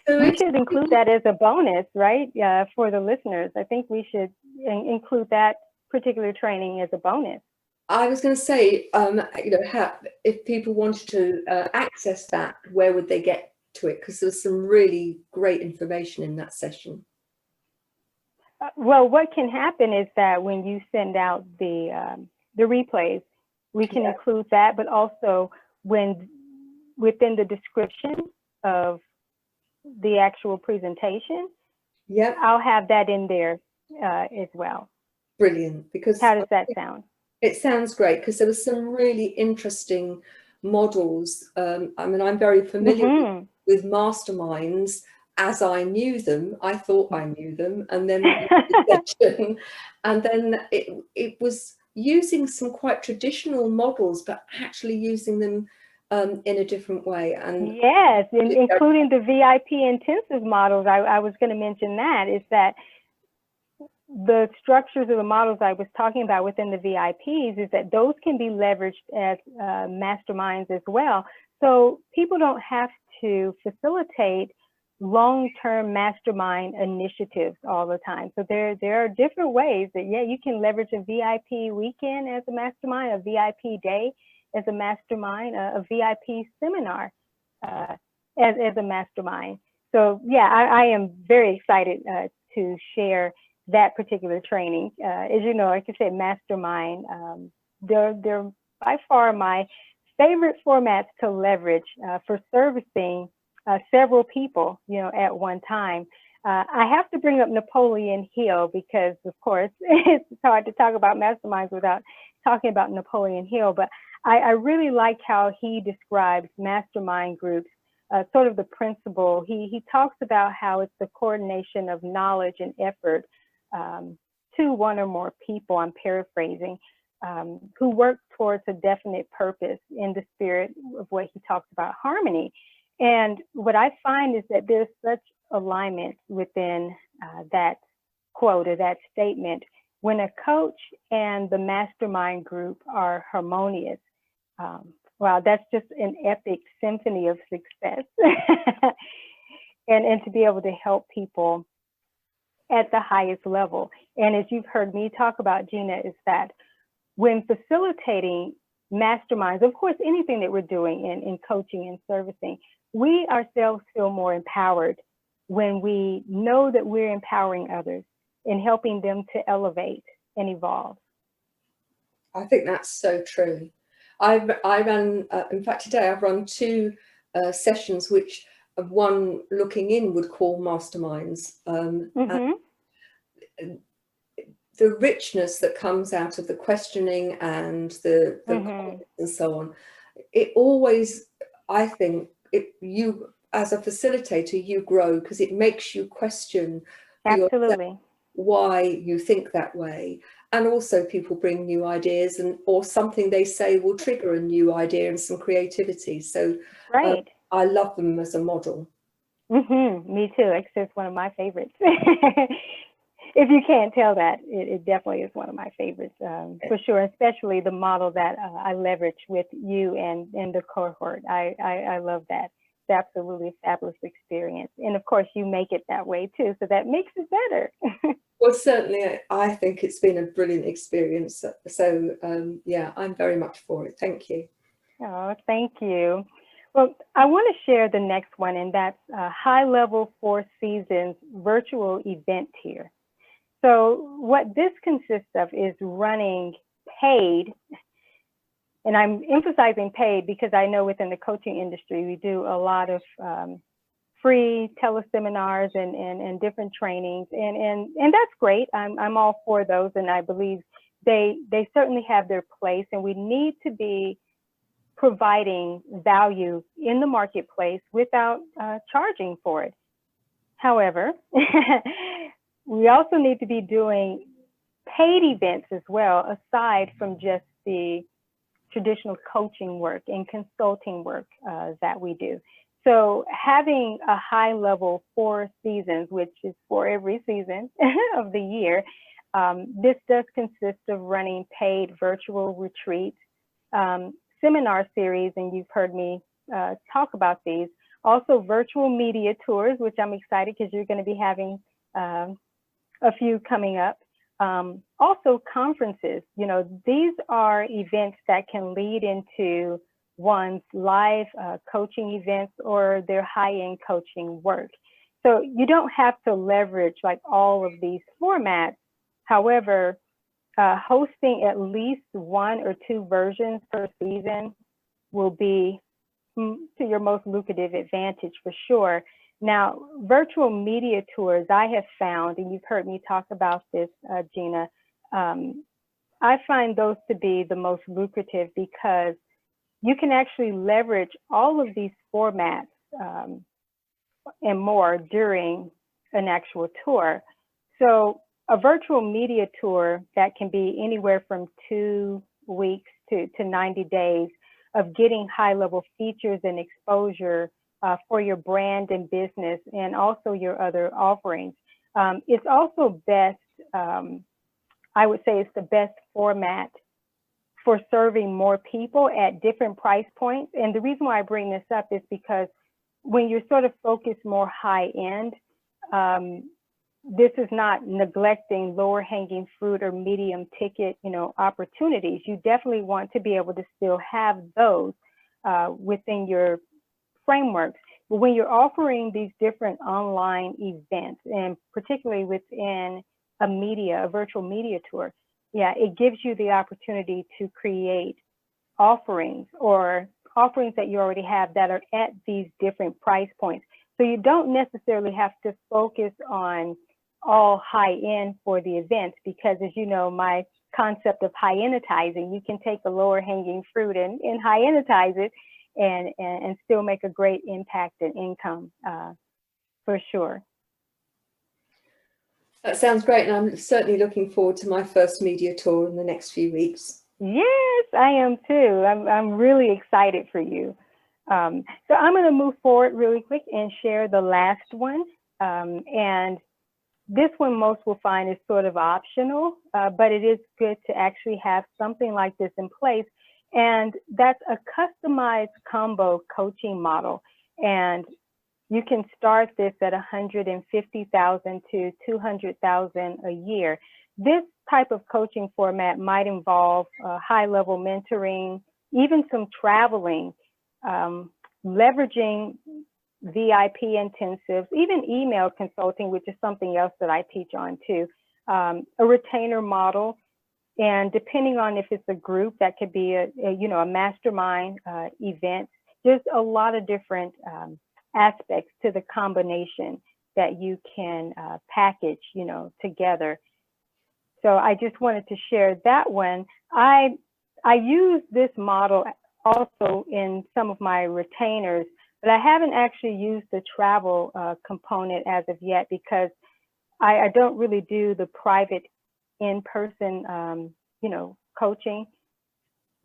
Speaker 2: So we should include that as a bonus, right? For the listeners. I think we should include that particular training as a bonus.
Speaker 1: I was going to say, if people wanted to access that, where would they get to it? Because there's some really great information in that session.
Speaker 2: Well, what can happen is that when you send out the replays, we can include that, but also within the description of the actual presentation, I'll have that in there as well.
Speaker 1: Brilliant. Because
Speaker 2: how does that sound?
Speaker 1: It sounds great, because there were some really interesting models. I mean, I'm very familiar with masterminds as I knew them, I thought I knew them, and then we did the session, and then it was using some quite traditional models, but actually using them in a different way. And
Speaker 2: yes, including the VIP intensive models. I was going to mention that, is that the structures of the models I was talking about within the VIPs is that those can be leveraged as masterminds as well. So people don't have to facilitate long-term mastermind initiatives all the time. So there are different ways that, yeah, you can leverage a VIP weekend as a mastermind, a VIP day as a mastermind, a VIP seminar as a mastermind. So yeah, I am very excited to share that particular training. As you know, like I said, Mastermind, they're by far my favorite formats to leverage for servicing several people, you know, at one time. I have to bring up Napoleon Hill because, of course, it's hard to talk about masterminds without talking about Napoleon Hill, but I really like how he describes mastermind groups, sort of the principle. He talks about how it's the coordination of knowledge and effort to one or more people, I'm paraphrasing, who work towards a definite purpose in the spirit of what he talks about, harmony. And what I find is that there's such alignment within that quote or that statement. When a coach and the mastermind group are harmonious, wow, that's just an epic symphony of success. and to be able to help people at the highest level. And as you've heard me talk about, Gina, is that when facilitating masterminds, of course, anything that we're doing in coaching and servicing, we ourselves feel more empowered when we know that we're empowering others and helping them to elevate and evolve.
Speaker 1: I think that's so true. I ran, in fact, today I've run two sessions, which one looking in would call masterminds. And the richness that comes out of the questioning and the comments and so on, it always, I think, you as a facilitator, you grow because it makes you question why you think that way. And also people bring new ideas, or something they say will trigger a new idea and some creativity. So I love them as a model.
Speaker 2: Me too. It's one of my favorites. If you can't tell that, it definitely is one of my favorites, for sure, especially the model that I leverage with you and the cohort. I love that. It's absolutely a fabulous experience. And of course, you make it that way too, so that makes it better.
Speaker 1: Well, certainly, I think it's been a brilliant experience. So yeah, I'm very much for it. Thank you.
Speaker 2: Oh, thank you. Well, I want to share the next one, and that's High Level 4 Seasons virtual event tier. So what this consists of is running paid, and I'm emphasizing paid because I know within the coaching industry, we do a lot of free teleseminars and different trainings, and that's great. I'm all for those, and I believe they certainly have their place, and we need to be providing value in the marketplace without charging for it. However, we also need to be doing paid events as well, aside from just the traditional coaching work and consulting work that we do. So having a high level 4 seasons, which is for every season of the year, this does consist of running paid virtual retreats, seminar series, and you've heard me talk about these. Also virtual media tours, which I'm excited because you're going to be having a few coming up. Also conferences, you know, these are events that can lead into one's live coaching events or their high-end coaching work. So you don't have to leverage like all of these formats. However, hosting at least 1 or 2 versions per season will be to your most lucrative advantage for sure. Now, virtual media tours, I have found, and you've heard me talk about this, Gina, I find those to be the most lucrative because you can actually leverage all of these formats and more during an actual tour. So a virtual media tour that can be anywhere from 2 weeks to 90 days of getting high-level features and exposure for your brand and business, and also your other offerings. It's also best, I would say it's the best format for serving more people at different price points. And the reason why I bring this up is because when you're sort of focused more high end, this is not neglecting lower hanging fruit or medium ticket, opportunities. You definitely want to be able to still have those within your frameworks. But when you're offering these different online events, and particularly within a virtual media tour, yeah, it gives you the opportunity to create offerings or offerings that you already have that are at these different price points. So you don't necessarily have to focus on all high end for the events, because as you know, my concept of high-enditizing, you can take a lower hanging fruit and high-enditize it and still make a great impact and income for sure.
Speaker 1: That sounds great, and I'm certainly looking forward to my first media tour in the next few weeks.
Speaker 2: Yes, I am too. I'm really excited for you. So I'm going to move forward really quick and share the last one. And this one most will find is sort of optional, but it is good to actually have something like this in place. And that's a customized combo coaching model. And you can start this at $150,000 to $200,000 a year. This type of coaching format might involve high-level mentoring, even some traveling, leveraging VIP intensives, even email consulting, which is something else that I teach on too, a retainer model. And depending on if it's a group, that could be a mastermind event. There's a lot of different aspects to the combination that you can package, together. So I just wanted to share that one. I use this model also in some of my retainers, but I haven't actually used the travel component as of yet, because I don't really do the private in-person, coaching.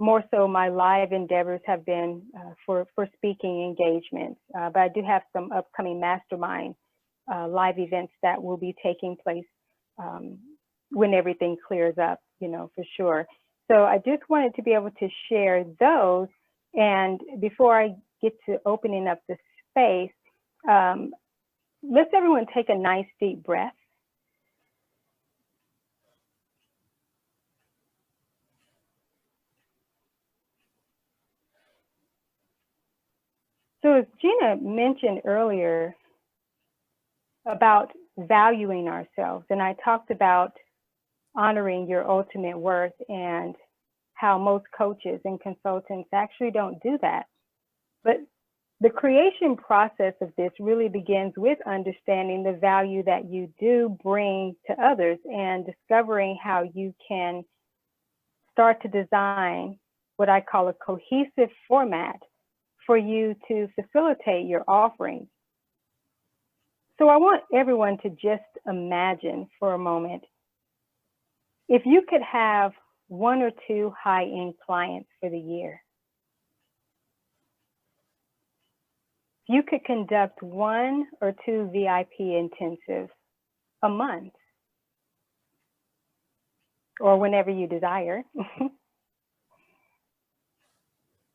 Speaker 2: More so my live endeavors have been for speaking engagements, but I do have some upcoming mastermind live events that will be taking place when everything clears up, for sure. So I just wanted to be able to share those. And before I get to opening up the space, let's everyone take a nice deep breath. So as Gina mentioned earlier about valuing ourselves, and I talked about honoring your ultimate worth and how most coaches and consultants actually don't do that. But the creation process of this really begins with understanding the value that you do bring to others and discovering how you can start to design what I call a cohesive format for you to facilitate your offerings. So I want everyone to just imagine for a moment, if you could have 1 or 2 high-end clients for the year, you could conduct 1 or 2 VIP intensives a month, or whenever you desire.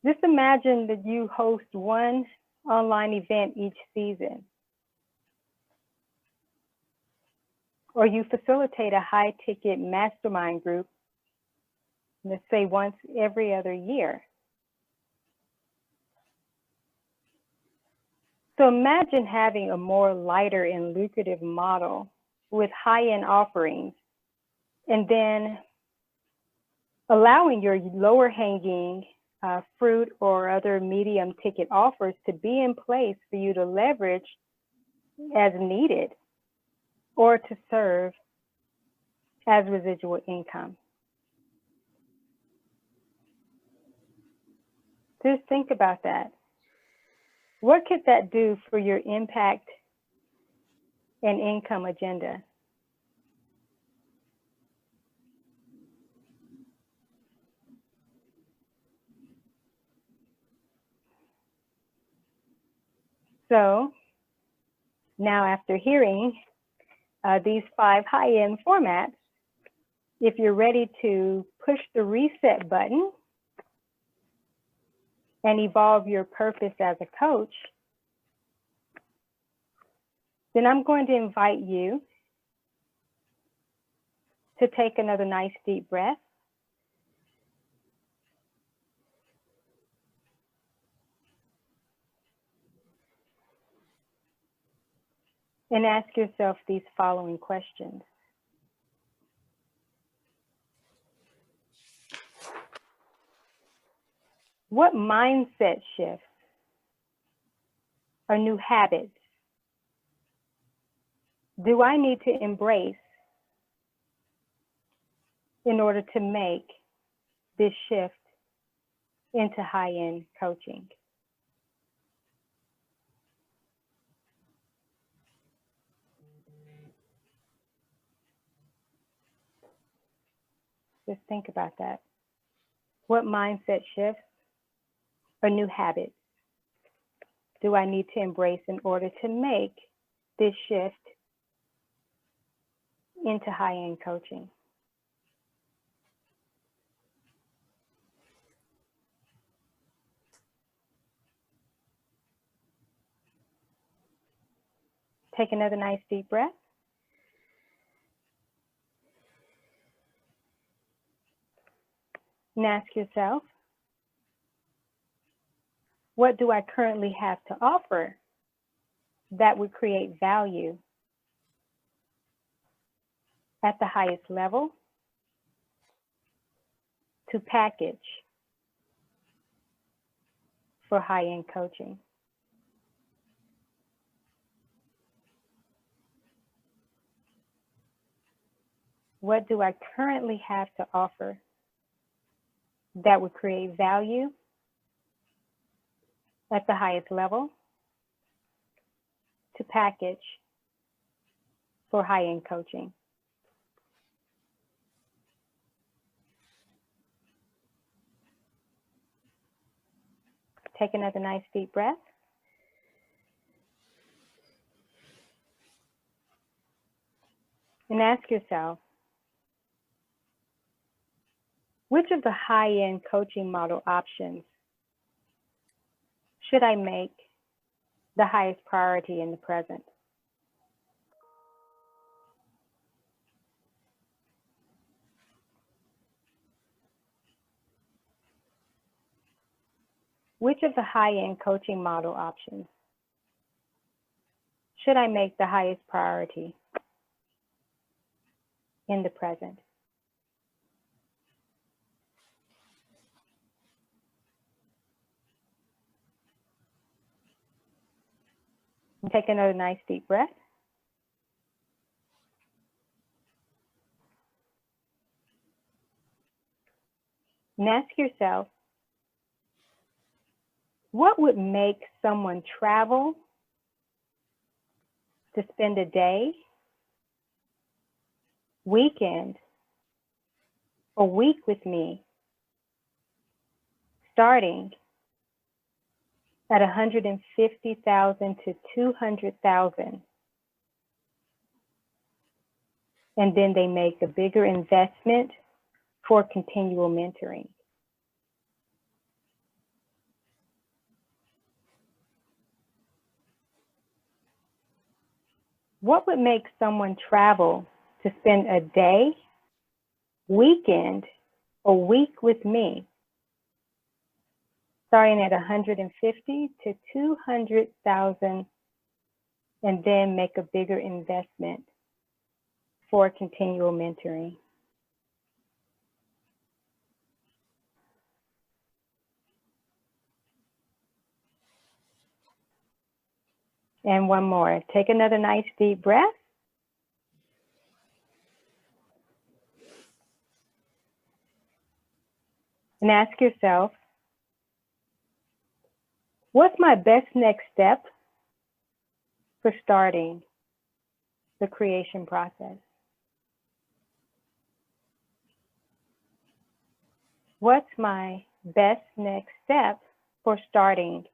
Speaker 2: Just imagine that you host 1 online event each season, or you facilitate a high-ticket mastermind group, let's say once every other year. So imagine having a more lighter and lucrative model with high-end offerings, and then allowing your lower hanging fruit or other medium ticket offers to be in place for you to leverage as needed or to serve as residual income. Just think about that. What could that do for your impact and income agenda. So now, after hearing these 5 high-end formats, if you're ready to push the reset button and evolve your purpose as a coach, then I'm going to invite you to take another nice deep breath. And ask yourself these following questions. What mindset shifts or new habits do I need to embrace in order to make this shift into high-end coaching? Just think about that. What mindset shifts or new habits do I need to embrace in order to make this shift into high-end coaching? Take another nice deep breath. And ask yourself, what do I currently have to offer that would create value at the highest level to package for high-end coaching? What do I currently have to offer that would create value at the highest level to package for high-end coaching? Take another nice deep breath. And ask yourself, which of the high-end coaching model options should I make the highest priority in the present? Which of the high-end coaching model options should I make the highest priority in the present? And take another nice deep breath. And ask yourself, what would make someone travel to spend a day, weekend, or week with me, starting at 150,000 to 200,000, and then they make a bigger investment for continual mentoring? What would make someone travel to spend a day, weekend, or week with me, starting at 150 to 200,000, and then make a bigger investment for continual mentoring? And one more. Take another nice deep breath. And ask yourself, what's my best next step for starting the creation process? What's my best next step for starting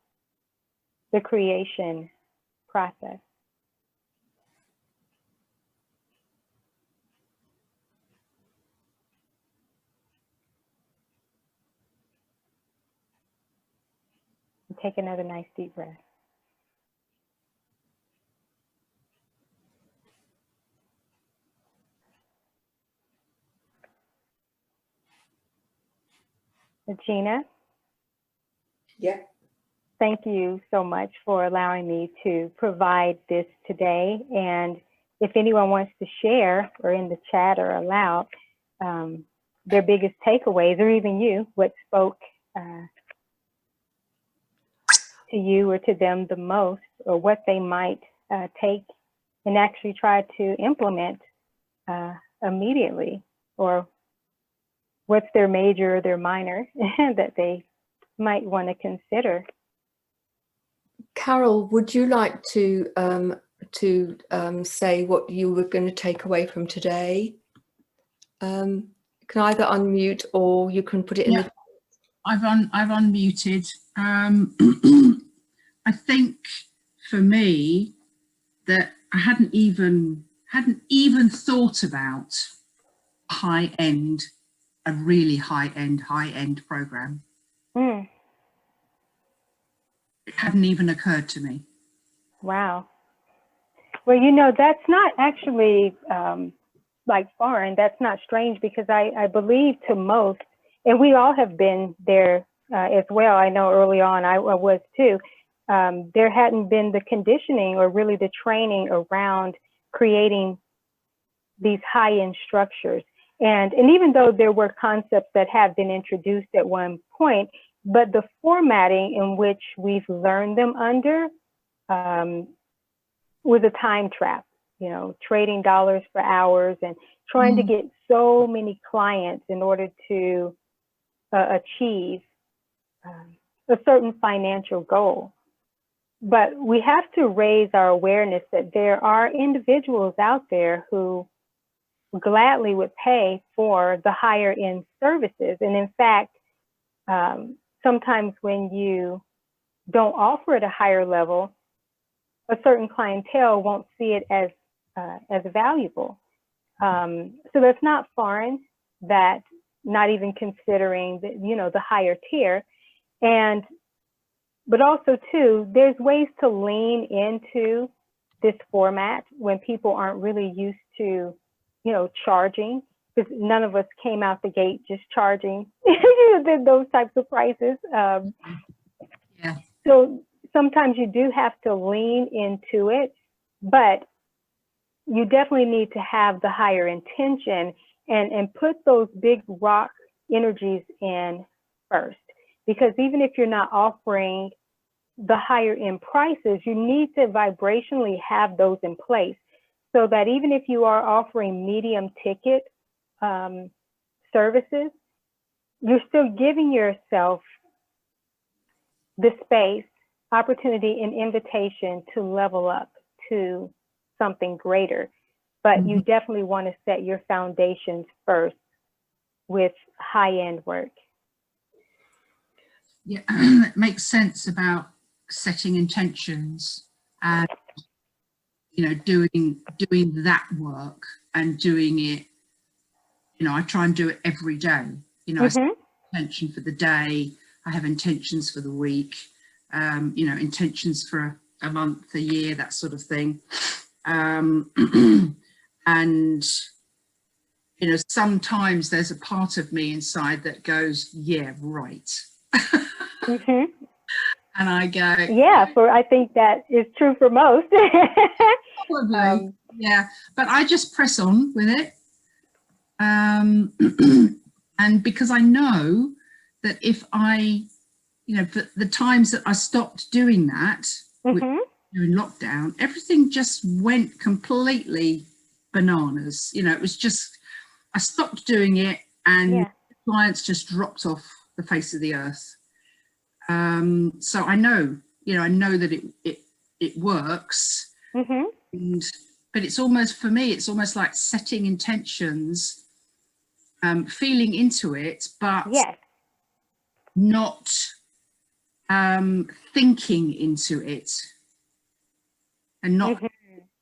Speaker 2: the creation process? And take another nice deep breath. Gina?
Speaker 1: Yeah.
Speaker 2: Thank you so much for allowing me to provide this today. And if anyone wants to share, or in the chat or aloud, their biggest takeaways, or even you, what spoke to you or to them the most, or what they might take and actually try to implement immediately, or what's their major or their minor that they might want to consider.
Speaker 1: Carol, would you like to say what you were going to take away from today? You can either unmute or you can put it in the...
Speaker 3: I've unmuted. I think for me that I hadn't even thought about high-end, a really high-end program.
Speaker 2: Mm.
Speaker 3: It hadn't even occurred to me.
Speaker 2: Wow. Well, you know, that's not actually like foreign. That's not strange, because I believe to most, and we all have been there as well. I know early on I was too. There hadn't been the conditioning or really the training around creating these high-end structures. And even though there were concepts that have been introduced at one point, but the formatting in which we've learned them under was a time trap, you know, trading dollars for hours and trying to get so many clients in order to achieve a certain financial goal. But we have to raise our awareness that there are individuals out there who gladly would pay for the higher end services. And in fact, sometimes when you don't offer at a higher level, a certain clientele won't see it as valuable. So that's not foreign, that not even considering the, you know, the higher tier. But also too, there's ways to lean into this format when people aren't really used to, you know, charging, because none of us came out the gate just charging those types of prices.
Speaker 3: Yeah.
Speaker 2: So sometimes you do have to lean into it, but you definitely need to have the higher intention and put those big rock energies in first. Because even if you're not offering the higher end prices, you need to vibrationally have those in place, so that even if you are offering medium ticket services, you're still giving yourself the space, opportunity, and invitation to level up to something greater. But you definitely want to set your foundations first with high-end work.
Speaker 3: Yeah, it makes sense about setting intentions and, you know, doing that work and doing it. You know, I try and do it every day. You know, I set intention for the day. I have intentions for the week. You know, intentions for a month, a year, that sort of thing. And you know, sometimes there's a part of me inside that goes, yeah, right. And I go,
Speaker 2: yeah, I think that is true for most.
Speaker 3: probably, yeah, but I just press on with it. And because I know that if I, you know, for the times that I stopped doing that during lockdown, everything just went completely bananas. You know, it was just, I stopped doing it and clients just dropped off the face of the earth. So I know, you know, I know that it works, but it's almost, for me, it's almost like setting intentions, feeling into it, but
Speaker 2: yes,
Speaker 3: not thinking into it, and not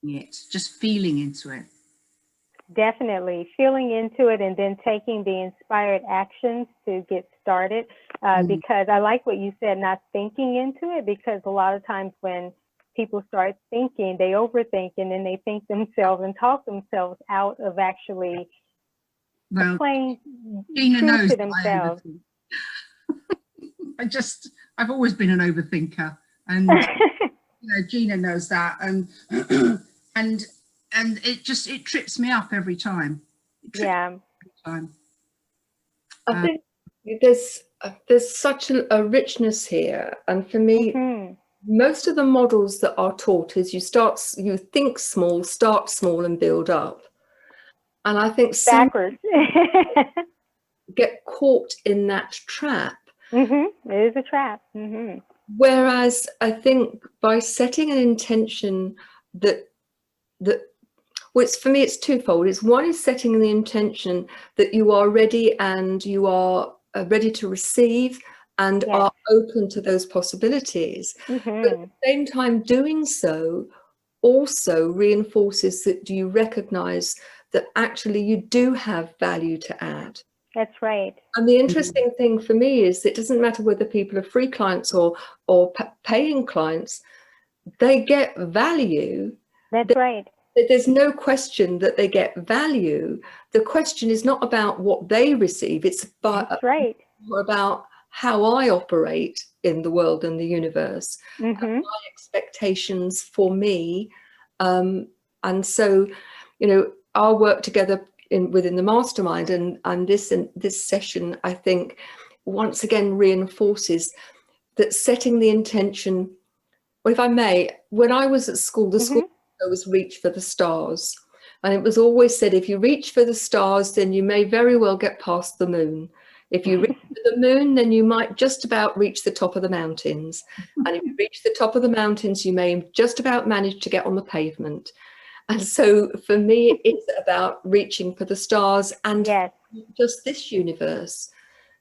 Speaker 3: it, just feeling into it.
Speaker 2: definitely feeling into it, and then taking the inspired actions to get started. Because I like what you said, not thinking into it, because a lot of times when people start thinking, they overthink, and then they think themselves and talk themselves out of actually playing true to themselves.
Speaker 3: I've always been an overthinker, and Gina knows that, and it trips me up every time.
Speaker 2: Yeah.
Speaker 1: I think there's such a richness here, and for me, most of the models that are taught is you think small, start small, and build up. And I think some
Speaker 2: backwards
Speaker 1: get caught in that trap.
Speaker 2: It is a trap.
Speaker 1: Whereas I think by setting an intention for me, it's twofold. It's one is setting the intention that you are ready and you are ready to receive and are open to those possibilities. But at the same time, doing so also reinforces that you recognize that actually you do have value to add.
Speaker 2: That's right.
Speaker 1: And the interesting thing for me is it doesn't matter whether people are free clients or paying clients, they get value.
Speaker 2: That's right.
Speaker 1: There's no question that they get value. The question is not about what they receive. It's about, more about how I operate in the world and the universe, and my expectations for me. And so, our work together within the mastermind and this session, I think, once again reinforces that setting the intention. Well, if I may, when I was at school, the school was reach for the stars, and it was always said, if you reach for the stars, then you may very well get past the moon. If you reach for the moon, then you might just about reach the top of the mountains, and if you reach the top of the mountains, you may just about manage to get on the pavement. And so for me, it's about reaching for the stars, and not just this universe,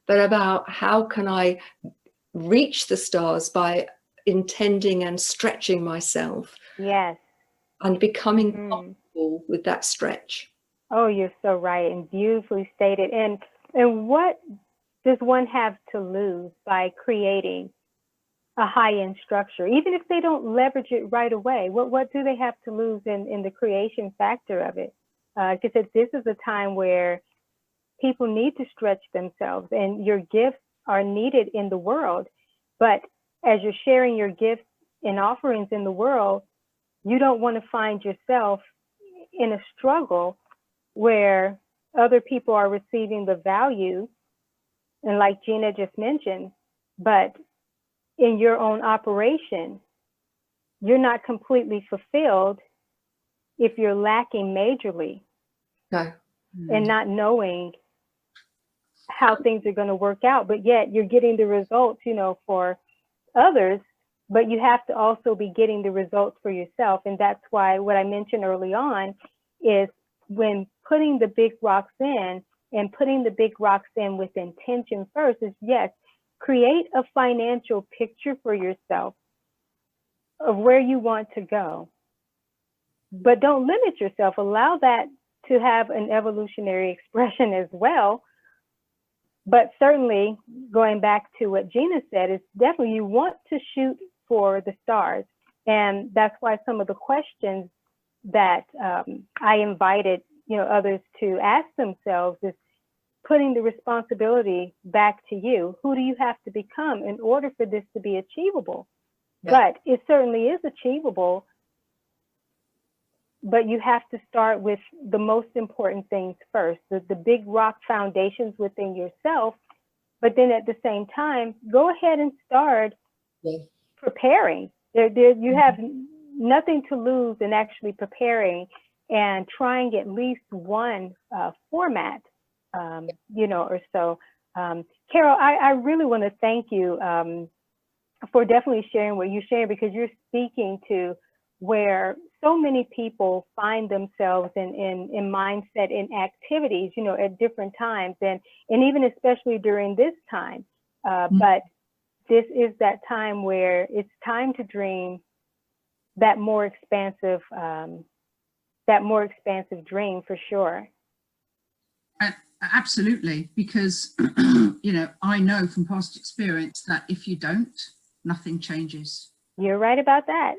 Speaker 1: but about how can I reach the stars by intending and stretching myself.
Speaker 2: Yes.
Speaker 1: And becoming comfortable with that stretch.
Speaker 2: Oh, you're so right, and beautifully stated. And what does one have to lose by creating a high-end structure, even if they don't leverage it right away? What do they have to lose in the creation factor of it? Because this is a time where people need to stretch themselves, and your gifts are needed in the world. But as you're sharing your gifts and offerings in the world, you don't want to find yourself in a struggle where other people are receiving the value, and like Gina just mentioned, but in your own operation, you're not completely fulfilled if you're lacking majorly. And not knowing how things are going to work out, but yet you're getting the results, for others, but you have to also be getting the results for yourself. And that's why what I mentioned early on is when putting the big rocks in, and putting the big rocks in with intention first, is create a financial picture for yourself of where you want to go. But don't limit yourself. Allow that to have an evolutionary expression as well. But certainly, going back to what Gina said, is definitely you want to shoot for the stars. And that's why some of the questions that I invited others to ask themselves is putting the responsibility back to you. Who do you have to become in order for this to be achievable? But it certainly is achievable. But you have to start with the most important things first, the big rock foundations within yourself. But then at the same time, go ahead and start preparing. You have nothing to lose in actually preparing and trying at least one format, or so. Carol, I really want to thank you for definitely sharing what you're sharing, because you're speaking to where so many people find themselves in mindset, in activities, you know, at different times, and even especially during this time. But this is that time where it's time to dream that more expansive dream, for sure.
Speaker 3: Absolutely, because you know, I know from past experience that if you don't, nothing changes.
Speaker 2: You're right about that.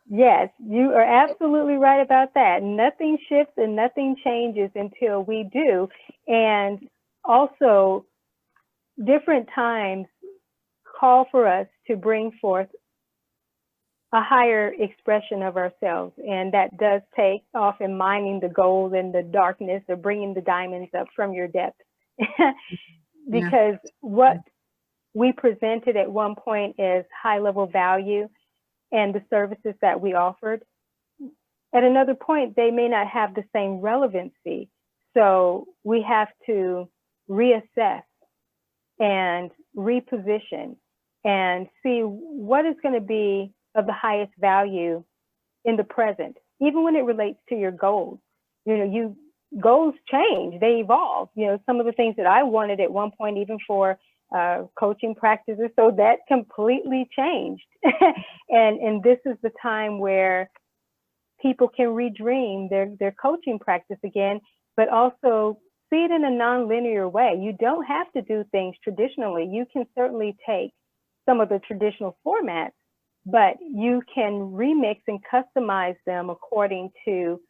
Speaker 2: Yes, you are absolutely right about that. Nothing shifts and nothing changes until we do. And also, different times call for us to bring forth a higher expression of ourselves. And that does take often mining the gold in the darkness, or bringing the diamonds up from your depths. Because what we presented at one point is high level value and the services that we offered. At another point, they may not have the same relevancy. So we have to reassess and reposition and see what is going to be of the highest value in the present, even when it relates to your goals. You know, goals change, they evolve. You know, some of the things that I wanted at one point, even for coaching practices, so that completely changed. and this is the time where people can redream their coaching practice again, but also see it in a non-linear way. You don't have to do things traditionally. You can certainly take some of the traditional formats, but you can remix and customize them according to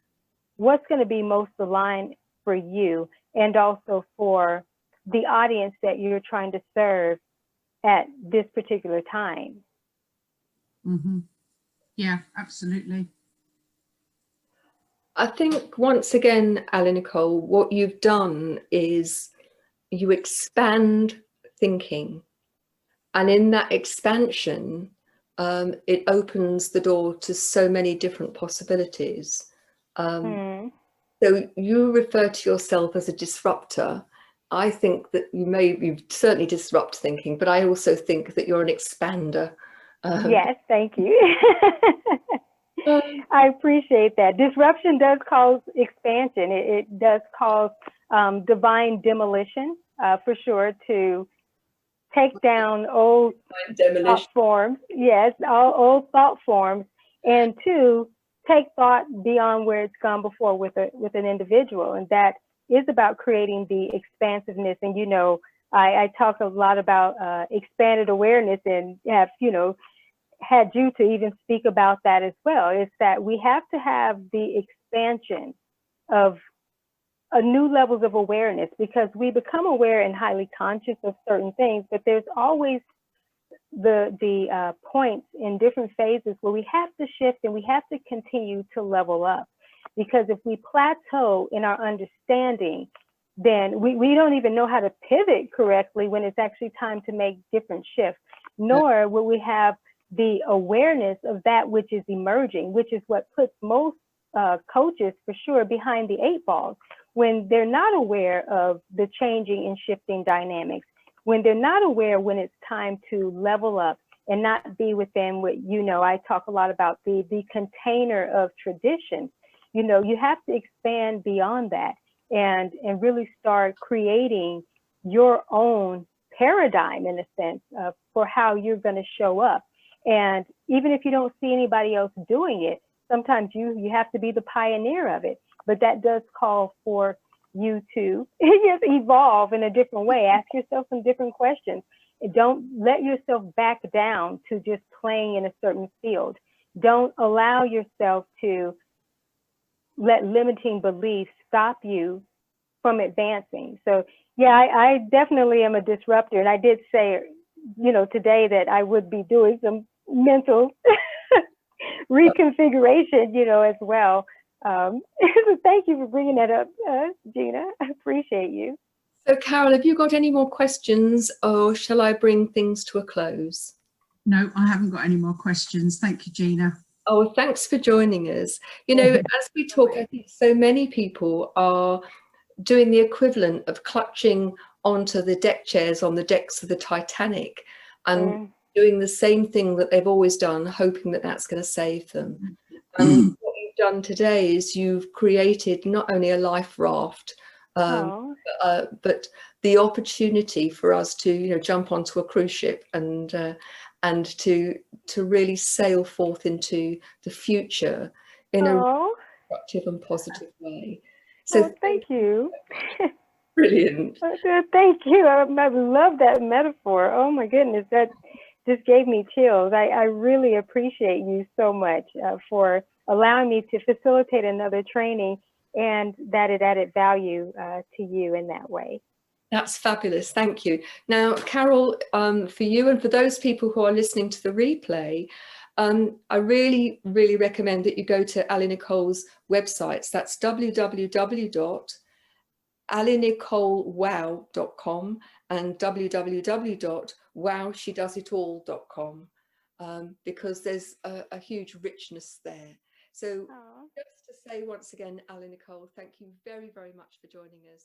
Speaker 2: what's going to be most aligned for you, and also for the audience that you're trying to serve at this particular time.
Speaker 3: Yeah, absolutely.
Speaker 1: I think once again, Ali Nicole, what you've done is you expand thinking, and in that expansion, it opens the door to so many different possibilities. So you refer to yourself as a disruptor. I think that you certainly disrupt thinking, but I also think that you're an expander.
Speaker 2: Yes, thank you. I appreciate that. Disruption does cause expansion. It does cause divine demolition, for sure, to take down old thought forms. Yes, all old thought forms, and to take thought beyond where it's gone before with an individual. And that is about creating the expansiveness. And, you know, I talk a lot about expanded awareness, and have, you know, had you to even speak about that as well. It's that we have to have the expansion of new levels of awareness, because we become aware and highly conscious of certain things, but there's always the points in different phases where we have to shift and we have to continue to level up. Because if we plateau in our understanding, then we don't even know how to pivot correctly when it's actually time to make different shifts, nor will we have the awareness of that which is emerging, which is what puts most coaches, for sure, behind the 8 balls, when they're not aware of the changing and shifting dynamics, when they're not aware when it's time to level up and not be within what, you know, I talk a lot about the container of tradition. You know, you have to expand beyond that and really start creating your own paradigm, in a sense, for how you're going to show up. And even if you don't see anybody else doing it, sometimes you have to be the pioneer of it. But that does call for you to just evolve in a different way. Ask yourself some different questions. Don't let yourself back down to just playing in a certain field. Don't allow yourself to let limiting beliefs stop you from advancing. So yeah, I definitely am a disruptor. And I did say, you know, today that I would be doing some mental reconfiguration, you know, as well. So thank you for bringing that up, Gina. I appreciate you.
Speaker 1: So Carol, have you got any more questions, or shall I bring things to a close?
Speaker 3: No, I haven't got any more questions. Thank you, Gina.
Speaker 1: Oh, thanks for joining us. You know, as we talk, I think so many people are doing the equivalent of clutching onto the deck chairs on the decks of the Titanic and doing the same thing that they've always done, hoping that that's going to save them. And what you've done today is you've created not only a life raft, but the opportunity for us to, you know, jump onto a cruise ship and to really sail forth into the future in a constructive and positive way. So
Speaker 2: thank you.
Speaker 1: Brilliant.
Speaker 2: Thank you. I love that metaphor. Oh my goodness, that just gave me chills. I really appreciate you so much for allowing me to facilitate another training, and that it added value to you in that way.
Speaker 1: That's fabulous. Thank you. Now, Carol, for you and for those people who are listening to the replay, I really, really recommend that you go to Ali Nicole's websites. That's www.alinicolewow.com and www.wowshedoesitall.com, because there's a huge richness there. So just to say once again, Ali Nicole, thank you very, very much for joining us.